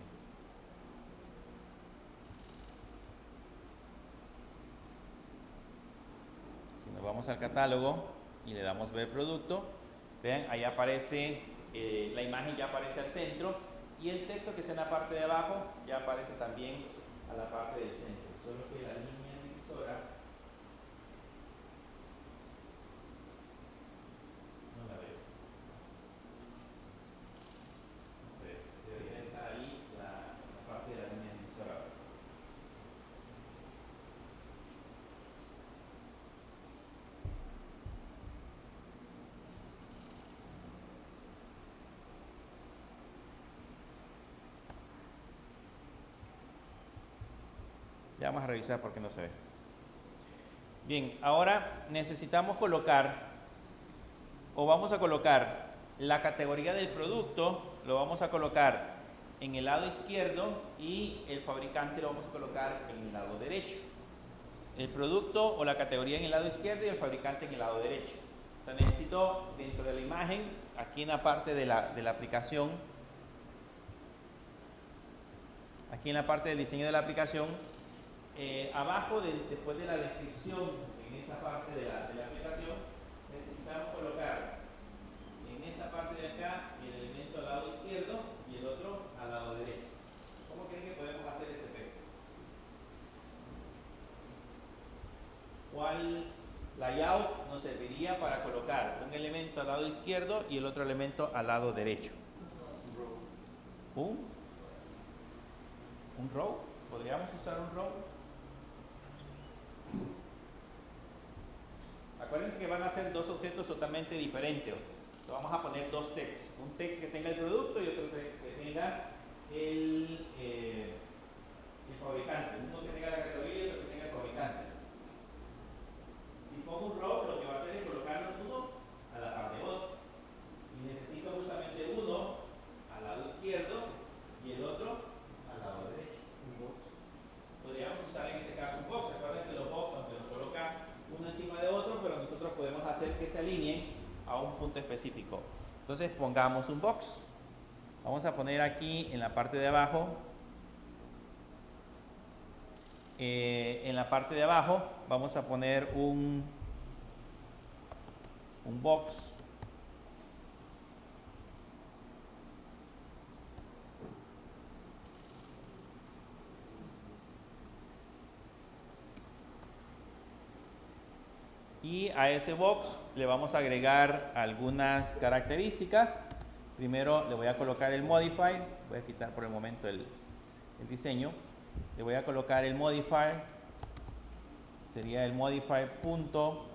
Si nos vamos al catálogo y le damos ver producto, vean, ahí aparece la imagen, ya aparece al centro, y el texto que está en la parte de abajo ya aparece también a la parte del centro. Solo que la línea divisora no la veo. Debería estar ahí la parte de la línea divisora. Ya vamos a revisar por qué no se ve. Bien, ahora necesitamos colocar, o vamos a colocar la categoría del producto, lo vamos a colocar en el lado izquierdo y el fabricante lo vamos a colocar en el lado derecho. El producto o la categoría en el lado izquierdo y el fabricante en el lado derecho. O sea, necesito dentro de la imagen, aquí en la parte de la aplicación, aquí en la parte del diseño de la aplicación, abajo, después de la descripción, en esta parte de la aplicación, necesitamos colocar en esta parte de acá el elemento al lado izquierdo y el otro al lado derecho. ¿Cómo creen que podemos hacer ese efecto? ¿Cuál layout nos serviría para colocar un elemento al lado izquierdo y el otro elemento al lado derecho? ¿Un row? ¿Podríamos usar un row? Acuérdense que van a ser dos objetos totalmente diferentes. Vamos a poner dos texts. Un text que tenga el producto y otro text que tenga el fabricante. Uno que tenga la categoría y otro que tenga el fabricante. Si pongo un row, lo que va a hacer es colocarlos uno a la par de otro. Y necesito justamente uno al lado izquierdo y el otro al lado derecho. Un box. Podríamos usar en ese caso un box. Recuerden que los box, aunque los coloca uno encima de otro, pero nosotros podemos hacer que se alineen a un punto específico. Entonces pongamos un box. Vamos a poner aquí en la parte de abajo, vamos a poner un box. Y a ese box le vamos a agregar algunas características. Primero le voy a colocar el modify. Voy a quitar por el momento el diseño. Le voy a colocar el modifier. Sería el modifier punto.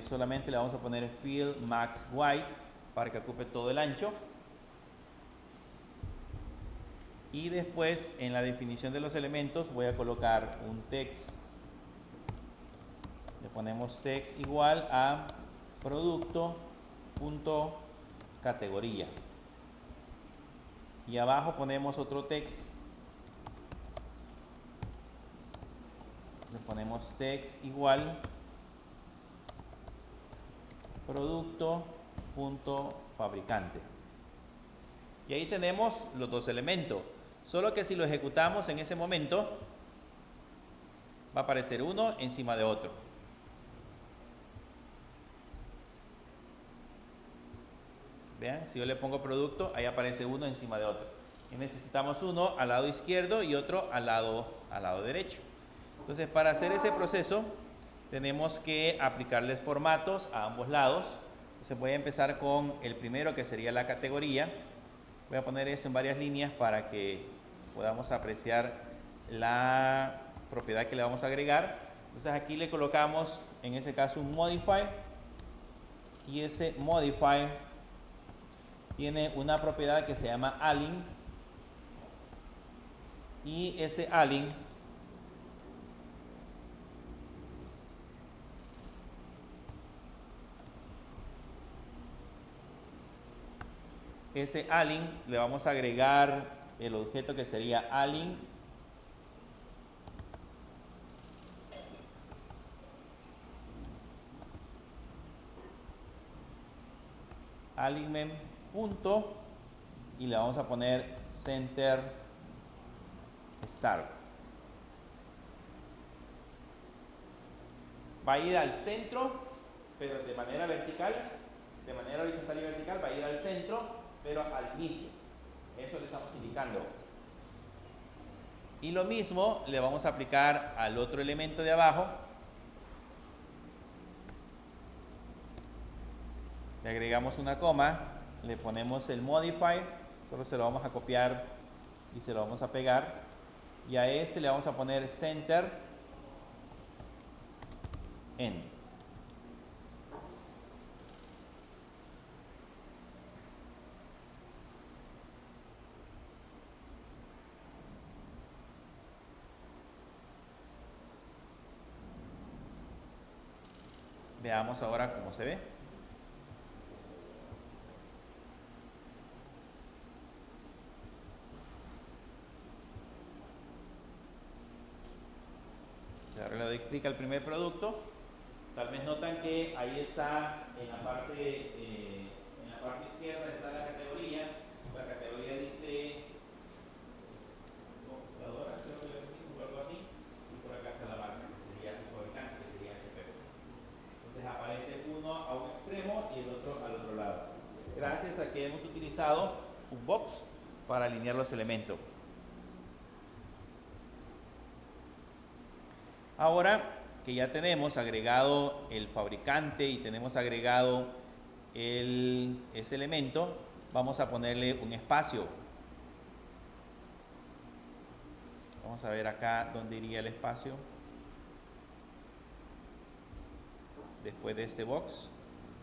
Solamente le vamos a poner fill max white para que ocupe todo el ancho. Y después en la definición de los elementos voy a colocar un text. Le ponemos text igual a producto.categoría. Y abajo ponemos otro text. Le ponemos text igual producto.fabricante. Y ahí tenemos los dos elementos. Solo que si lo ejecutamos en ese momento, va a aparecer uno encima de otro. Vean, si yo le pongo producto, ahí aparece uno encima de otro. Y necesitamos uno al lado izquierdo y otro al lado derecho. Entonces, para hacer ese proceso, tenemos que aplicarles formatos a ambos lados. Entonces, voy a empezar con el primero, que sería la categoría. Voy a poner esto en varias líneas para que podamos apreciar la propiedad que le vamos a agregar. Entonces, aquí le colocamos, en ese caso, un modifier. Y ese modifier tiene una propiedad que se llama align, y ese align le vamos a agregar el objeto que sería align alignment punto, y le vamos a poner center start. Va a ir al centro, pero de manera vertical, de manera horizontal y vertical, va a ir al centro, pero al inicio. Eso le estamos indicando. Y lo mismo le vamos a aplicar al otro elemento de abajo. Le agregamos una coma, le ponemos el modifier, solo se lo vamos a copiar y se lo vamos a pegar. Y a este le vamos a poner center end. Veamos ahora cómo se ve. Ahora le doy clic al primer producto. Tal vez notan que ahí está en la parte izquierda está la categoría. La categoría dice computadora, creo que le pusimos algo así. Y por acá está la marca, que sería el fabricante, que sería HP. Entonces aparece uno a un extremo y el otro al otro lado. Gracias a que hemos utilizado un box para alinear los elementos. Ahora que ya tenemos agregado el fabricante y tenemos agregado ese elemento, vamos a ponerle un espacio. Vamos a ver acá dónde iría el espacio. Después de este box,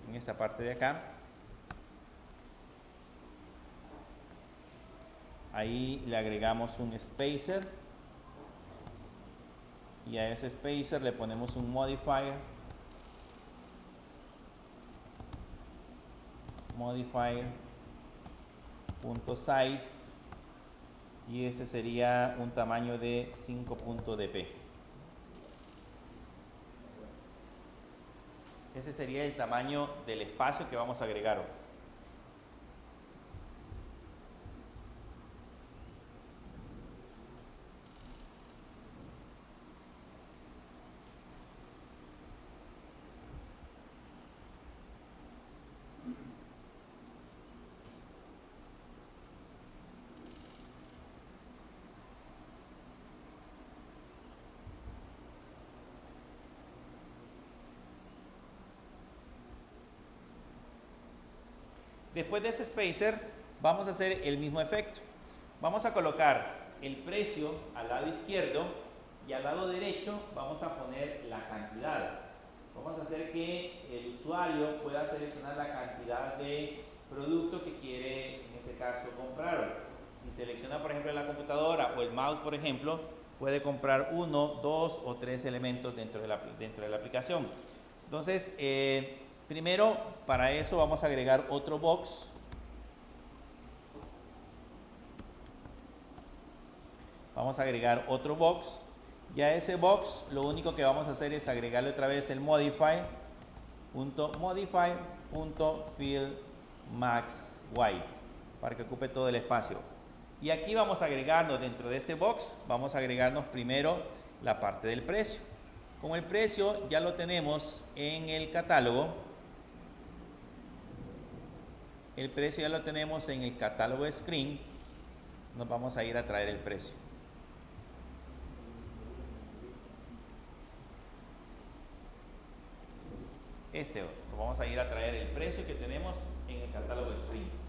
en esta parte de acá. Ahí le agregamos un spacer. Y a ese spacer le ponemos un modifier .size y ese sería un tamaño de 5.dp. Ese sería el tamaño del espacio que vamos a agregar. Después de ese spacer vamos a hacer el mismo efecto. Vamos a colocar el precio al lado izquierdo y al lado derecho vamos a poner la cantidad. Vamos a hacer que el usuario pueda seleccionar la cantidad de producto que quiere en ese caso comprar. Si selecciona por ejemplo la computadora o el mouse por ejemplo, puede comprar 1, 2 o 3 elementos dentro de la aplicación. Entonces, primero, para eso vamos a agregar otro box. Vamos a agregar otro box. Y a ese box lo único que vamos a hacer es agregarle otra vez el modify.fillMaxWhite para que ocupe todo el espacio. Y aquí vamos a agregarnos dentro de este box, vamos a agregarnos primero la parte del precio. Como el precio ya lo tenemos en el catálogo, el precio ya lo tenemos en el catálogo screen, nos vamos a ir a traer el precio. Vamos a ir a traer el precio que tenemos en el catálogo screen.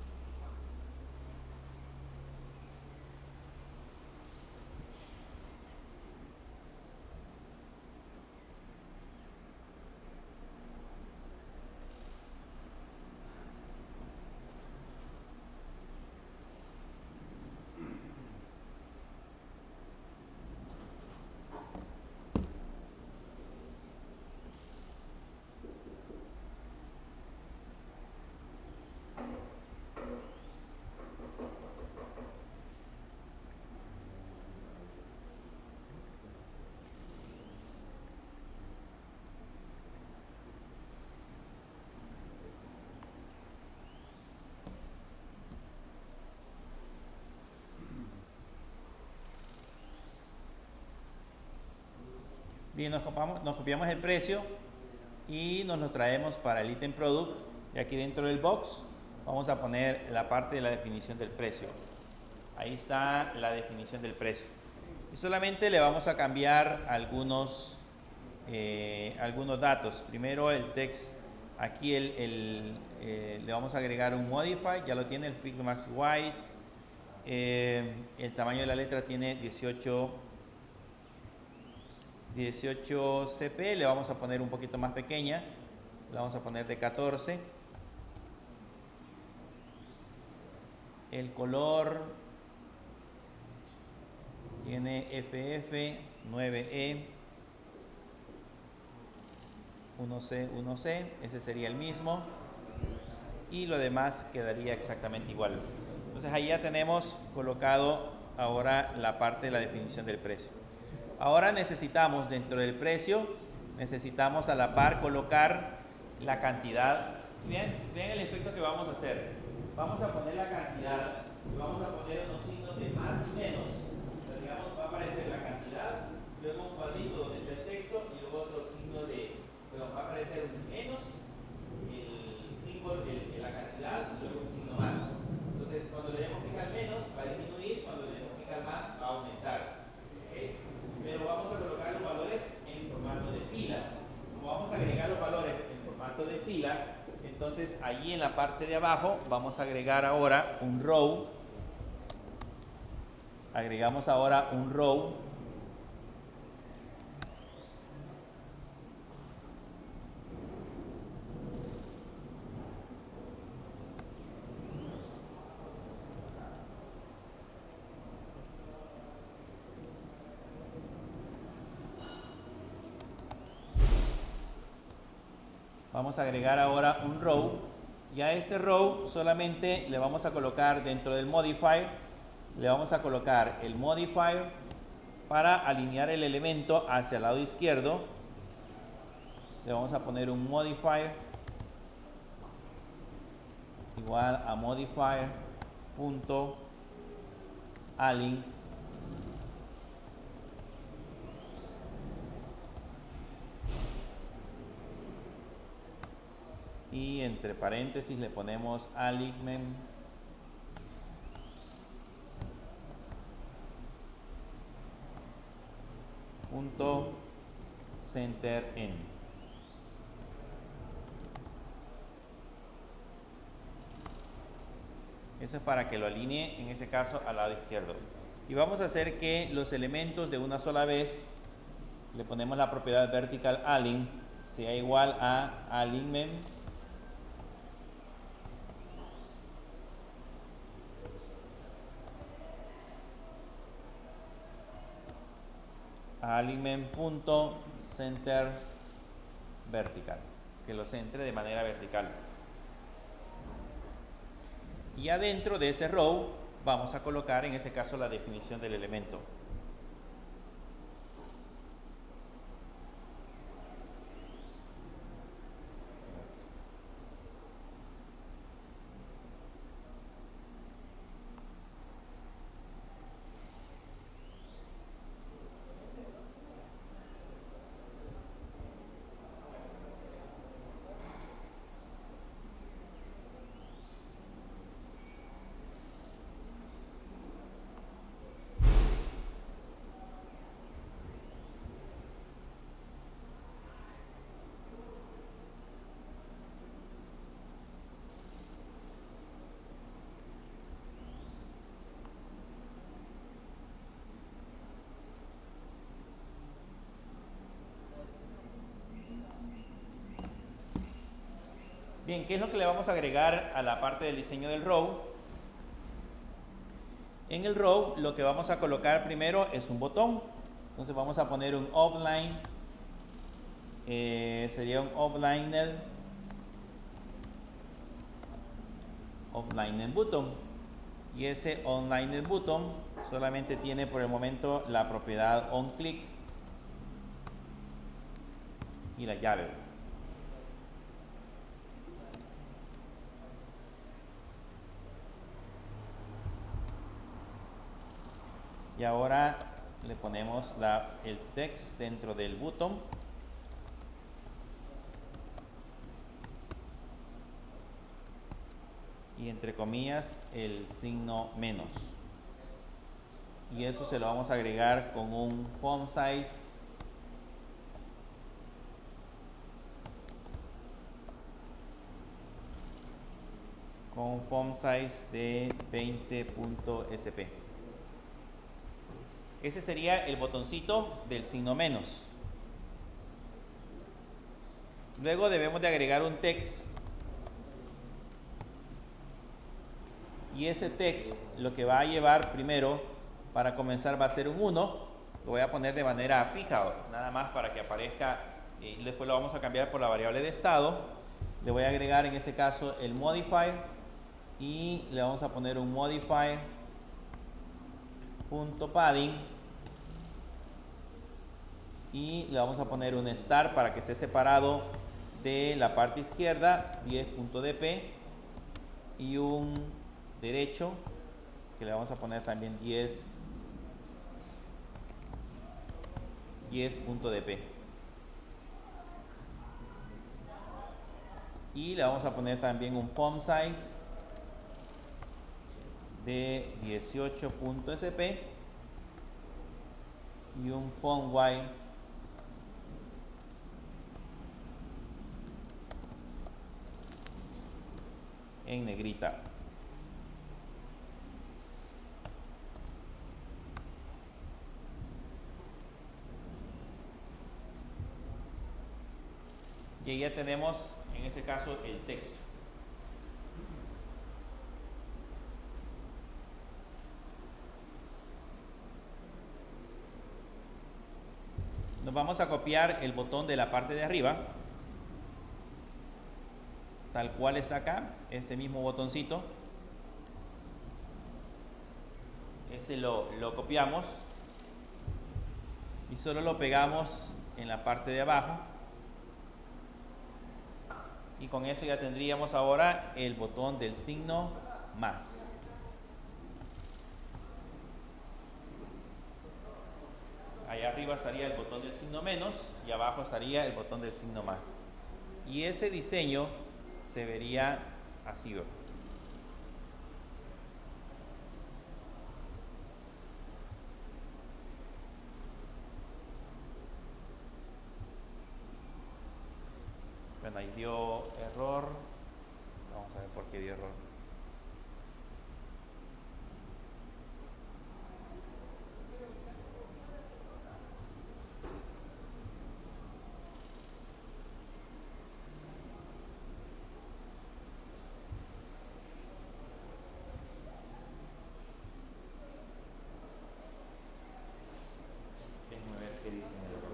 Bien, nos copiamos el precio y nos lo traemos para el item product. Y aquí dentro del box vamos a poner la parte de la definición del precio. Ahí está la definición del precio. Y solamente le vamos a cambiar algunos datos. Primero el text. Aquí le vamos a agregar un modify. Ya lo tiene el fillMaxWhite. El tamaño de la letra tiene 18 CP, le vamos a poner un poquito más pequeña, le vamos a poner de 14. El color tiene FF 9E. 1C, 1C, ese sería el mismo. Y lo demás quedaría exactamente igual. Entonces ahí ya tenemos colocado ahora la parte de la definición del precio. Ahora necesitamos dentro del precio, necesitamos a la par colocar la cantidad. Vean el efecto que vamos a hacer. Vamos a poner la cantidad y vamos a poner unos signos de más y menos. O sea, digamos, va a aparecer la cantidad, luego un cuadrito donde está el texto y luego otro signo de, perdón, va a aparecer un menos, el símbolo de la cantidad y luego un signo más. Entonces, cuando le demos clic al menos, va a disminuir, cuando le demos clic al más, va a aumentar. ¿Okay? Pero vamos a colocar los valores en formato de fila. Como vamos a agregar los valores en formato de fila, entonces allí en la parte de abajo vamos a agregar ahora un row. Agregamos ahora un row. Vamos a agregar ahora un row y a este row solamente le vamos a colocar dentro del modifier, le vamos a colocar el modifier para alinear el elemento hacia el lado izquierdo. Le vamos a poner un modifier igual a modifier.align y entre paréntesis le ponemos alignment center en. Eso es para que lo alinee en ese caso al lado izquierdo. Y vamos a hacer que los elementos de una sola vez le ponemos la propiedad vertical align sea igual a alignment alignment.center vertical, que lo centre de manera vertical. Y adentro de ese row vamos a colocar en ese caso la definición del elemento. Bien, ¿qué es lo que le vamos a agregar a la parte del diseño del row? En el row lo que vamos a colocar primero es un botón. Entonces vamos a poner un offline, sería un offliner button. Y ese offliner button solamente tiene por el momento la propiedad onClick y la llave. Y ahora le ponemos el text dentro del botón. Y entre comillas el signo menos. Y eso se lo vamos a agregar con un font size de 20.sp. Ese sería el botoncito del signo menos. Luego debemos de agregar un text. Y ese text lo que va a llevar primero, para comenzar, va a ser un 1. Lo voy a poner de manera fija, nada más para que aparezca y después lo vamos a cambiar por la variable de estado. Le voy a agregar en este caso el modifier y le vamos a poner un modifier.padding y le vamos a poner un star para que esté separado de la parte izquierda, 10.dp, y un derecho que le vamos a poner también 10.dp, y le vamos a poner también un font size de 18.sp y un font white en negrita. Y ahí ya tenemos en este caso el texto. Nos vamos a copiar el botón de la parte de arriba, tal cual está acá, este mismo botoncito. Ese lo copiamos y solo lo pegamos en la parte de abajo, y con eso ya tendríamos ahora el botón del signo más. Allá arriba estaría el botón del signo menos y abajo estaría el botón del signo más, y ese diseño se vería así. Bueno, ahí dio error. Vamos a ver por qué dio error. Déjenme ver qué dice en el error.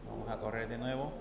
Vamos a correr de nuevo.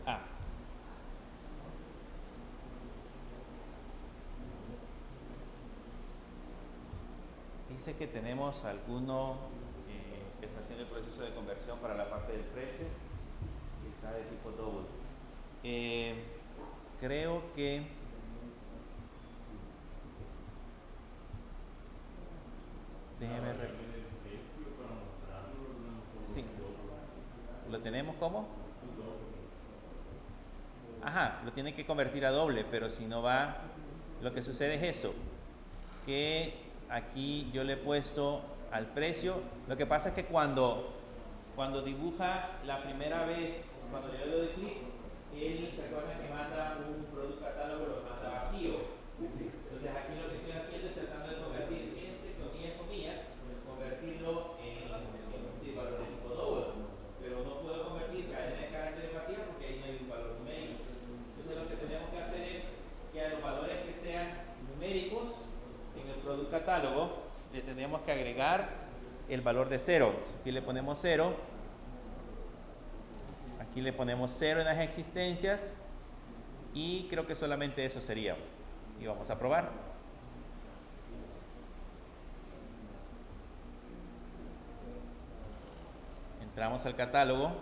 Ah, dice que tenemos alguno que está haciendo el proceso de conversión para la parte del precio y está de tipo double. Creo que déjeme sí. tenemos como, ajá, lo tiene que convertir a doble, pero si no va, lo que sucede es esto, que aquí yo le he puesto al precio. Lo que pasa es que cuando dibuja la primera vez, cuando yo le doy clic, él se acuerda que manda un producto catálogo, lo manda vacío. Entonces aquí lo que estoy haciendo es tratando de convertir comillas, convertirlo en un valor de tipo double. Pero no puedo convertir cadena de caracteres vacía porque ahí no hay un valor numérico. Entonces lo que tenemos que hacer es que a los valores que sean numéricos en el producto catálogo le tenemos que agregar el valor de 0. Aquí le ponemos 0. Aquí le ponemos 0 en las existencias. Y creo que solamente eso sería. Y vamos a probar. Entramos al catálogo,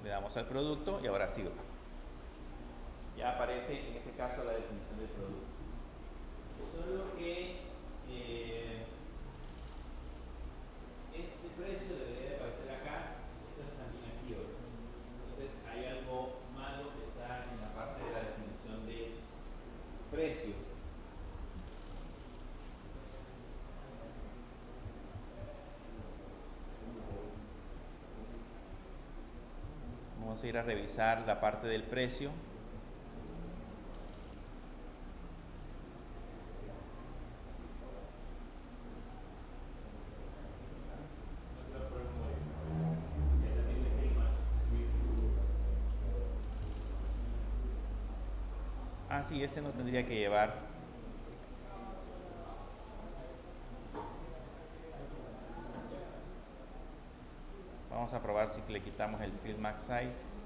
le damos al producto y ahora sí. Ya aparece en ese caso la definición del producto. Solo que este precio debería de aparecer acá. Esto es también aquí. Entonces hay algo malo que está en la parte de la definición de precio. Vamos a ir a revisar la parte del precio. Ah, sí, este no tendría que llevar. Vamos a probar si le quitamos el Fill Max Size.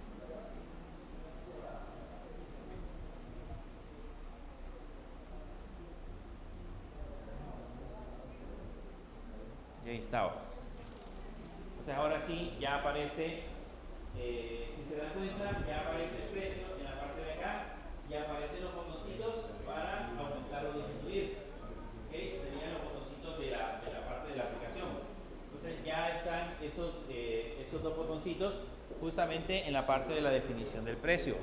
Y ahí está. Entonces ahora sí ya aparece, si se dan cuenta, ya aparece el precio en la parte de acá y aparecen los botoncitos para aumentar o disminuir. ¿Okay? Serían los botoncitos de la parte de la aplicación. Entonces ya están esos dos botoncitos justamente en la parte de la definición del precio.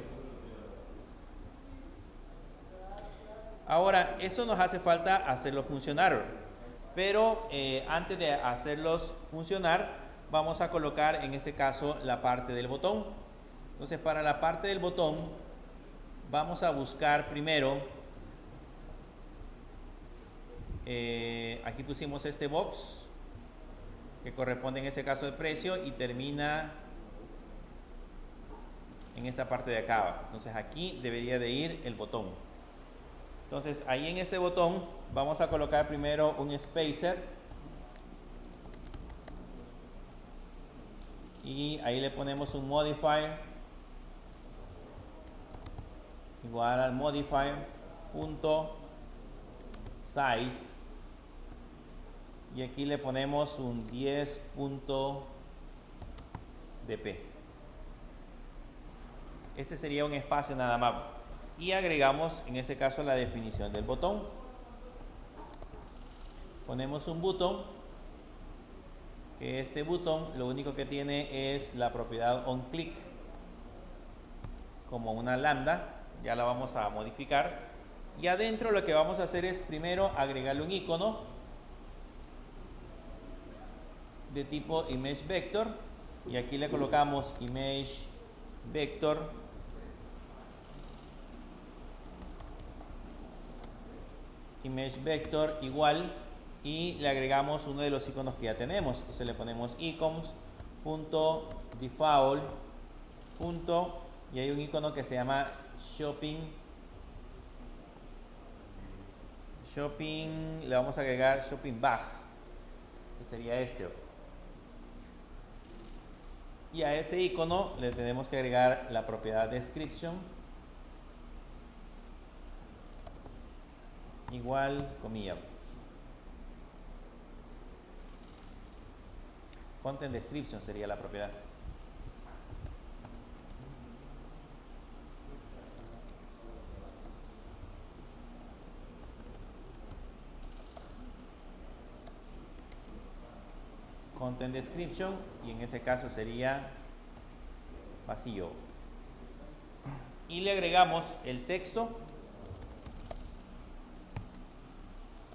Ahora, eso nos hace falta hacerlo funcionar, pero antes de hacerlos funcionar, vamos a colocar en este caso la parte del botón. Entonces, para la parte del botón, vamos a buscar primero, aquí pusimos este box, que corresponde en este caso al precio y termina en esta parte de acá. Entonces aquí debería de ir el botón. Entonces ahí en ese botón vamos a colocar primero un spacer y ahí le ponemos un modifier igual al modifier punto size y aquí le ponemos un 10.dp. Ese sería un espacio nada más. Y agregamos en este caso la definición del botón. Ponemos un botón, que este botón lo único que tiene es la propiedad onClick como una lambda. Ya la vamos a modificar. Y adentro lo que vamos a hacer es primero agregarle un icono de tipo ImageVector y aquí le colocamos ImageVector igual y le agregamos uno de los iconos que ya tenemos. Entonces le ponemos icons.default y hay un icono que se llama shopping, le vamos a agregar shopping bag, que sería este. Y a ese icono le tenemos que agregar la propiedad description igual comilla. Content description sería la propiedad. Content description y en ese caso sería vacío. Y le agregamos el texto,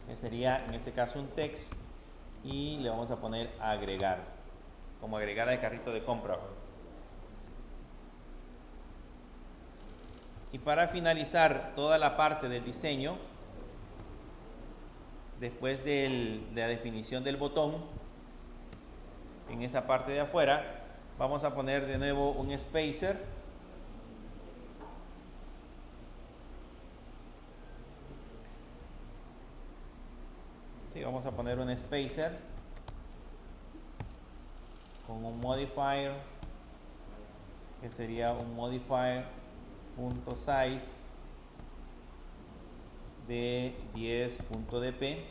que sería en este caso un text, y le vamos a poner agregar, como agregar al carrito de compra. Y para finalizar toda la parte del diseño, después de la definición del botón, en esa parte de afuera, vamos a poner de nuevo un spacer. Sí, vamos a poner un spacer con un modifier, que sería un modifier.size de 10.dp.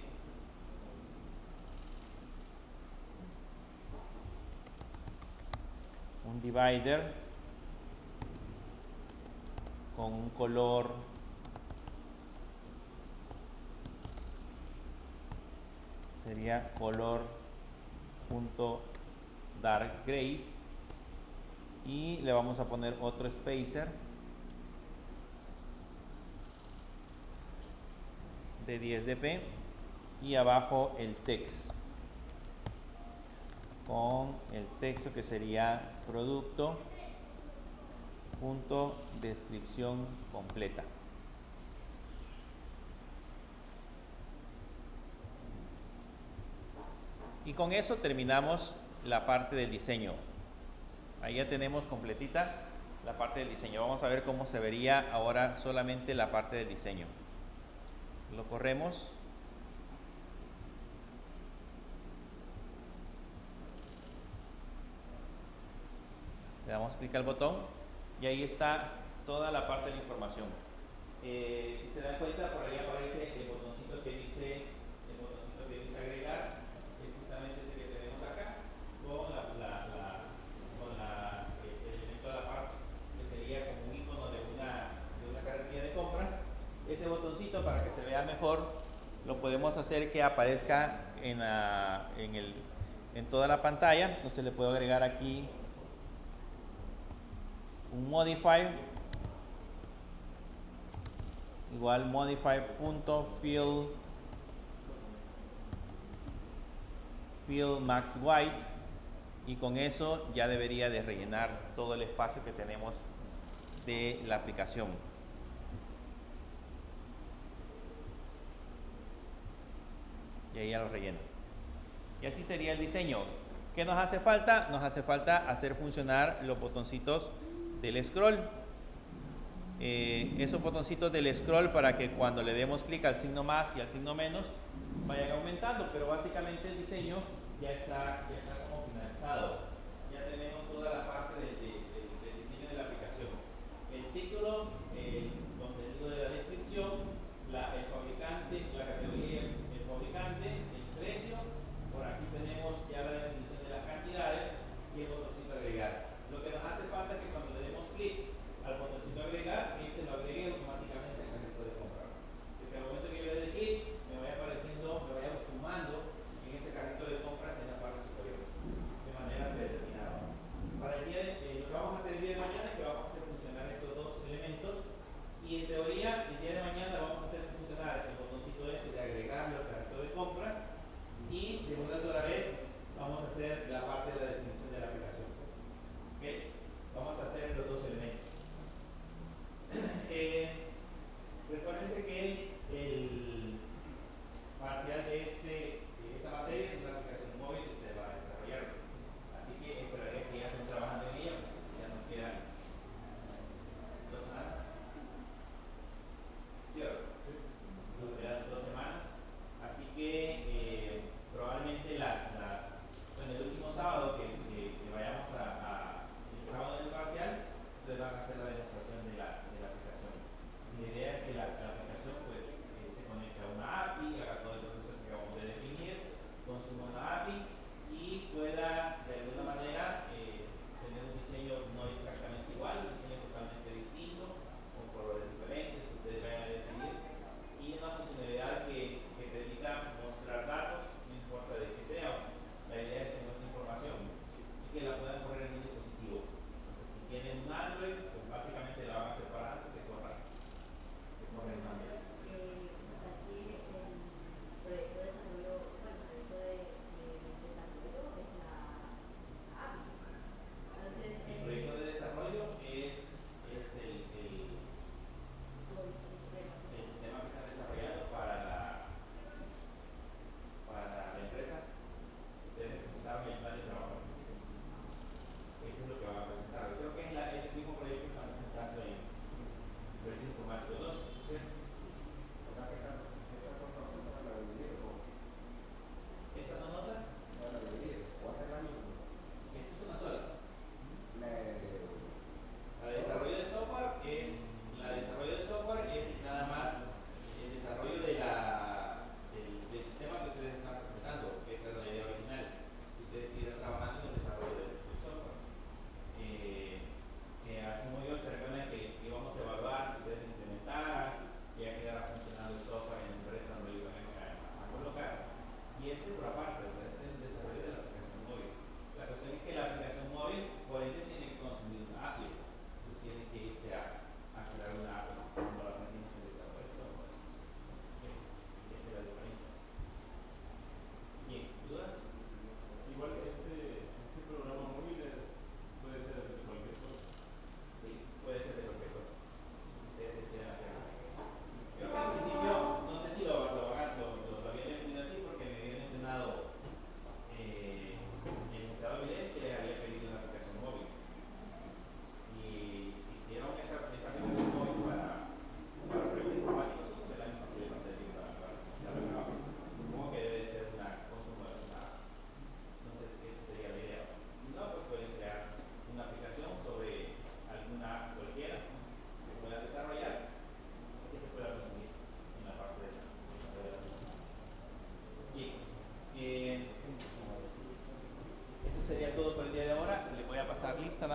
Un divider con un color sería color.dark gray, y le vamos a poner otro spacer de 10 dp, y abajo el text con el texto que sería producto.descripción completa. Y con eso terminamos la parte del diseño. Ahí ya tenemos completita la parte del diseño. Vamos a ver cómo se vería ahora solamente la parte del diseño. Lo corremos. Le damos clic al botón y ahí está toda la parte de la información. Si se dan cuenta, por ahí aparece el botoncito que dice agregar, que es justamente ese que tenemos acá, con el elemento de la parte, que sería como un icono de una carretilla de compras. Ese botoncito, para que se vea mejor, lo podemos hacer que aparezca en toda la pantalla. Entonces le puedo agregar aquí un modifier, igual modifier.fill max white, y con eso ya debería de rellenar todo el espacio que tenemos de la aplicación. Y ahí ya lo rellena. Y así sería el diseño. ¿Qué nos hace falta? Nos hace falta hacer funcionar los botoncitos del scroll. Esos botoncitos del scroll, para que cuando le demos clic al signo más y al signo menos vayan aumentando, pero básicamente el diseño ya está como finalizado. Ya tenemos toda la parte del diseño de la aplicación: el título, el contenido de la descripción, el fabricante, la categoría, el fabricante, el precio. Por aquí tenemos ya la definición de las cantidades y el botoncito agregar. Lo que nos hace falta es que cuando le demos clic al botoncito agregar, se lo agregue automáticamente al carrito de compra. Así que al momento que yo le dé clic, me vaya apareciendo, me vaya sumando en ese carrito de compras en la parte superior, de manera predeterminada. Para el día lo que vamos a hacer el día de mañana es que vamos a hacer funcionar estos dos elementos, y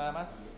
nada más.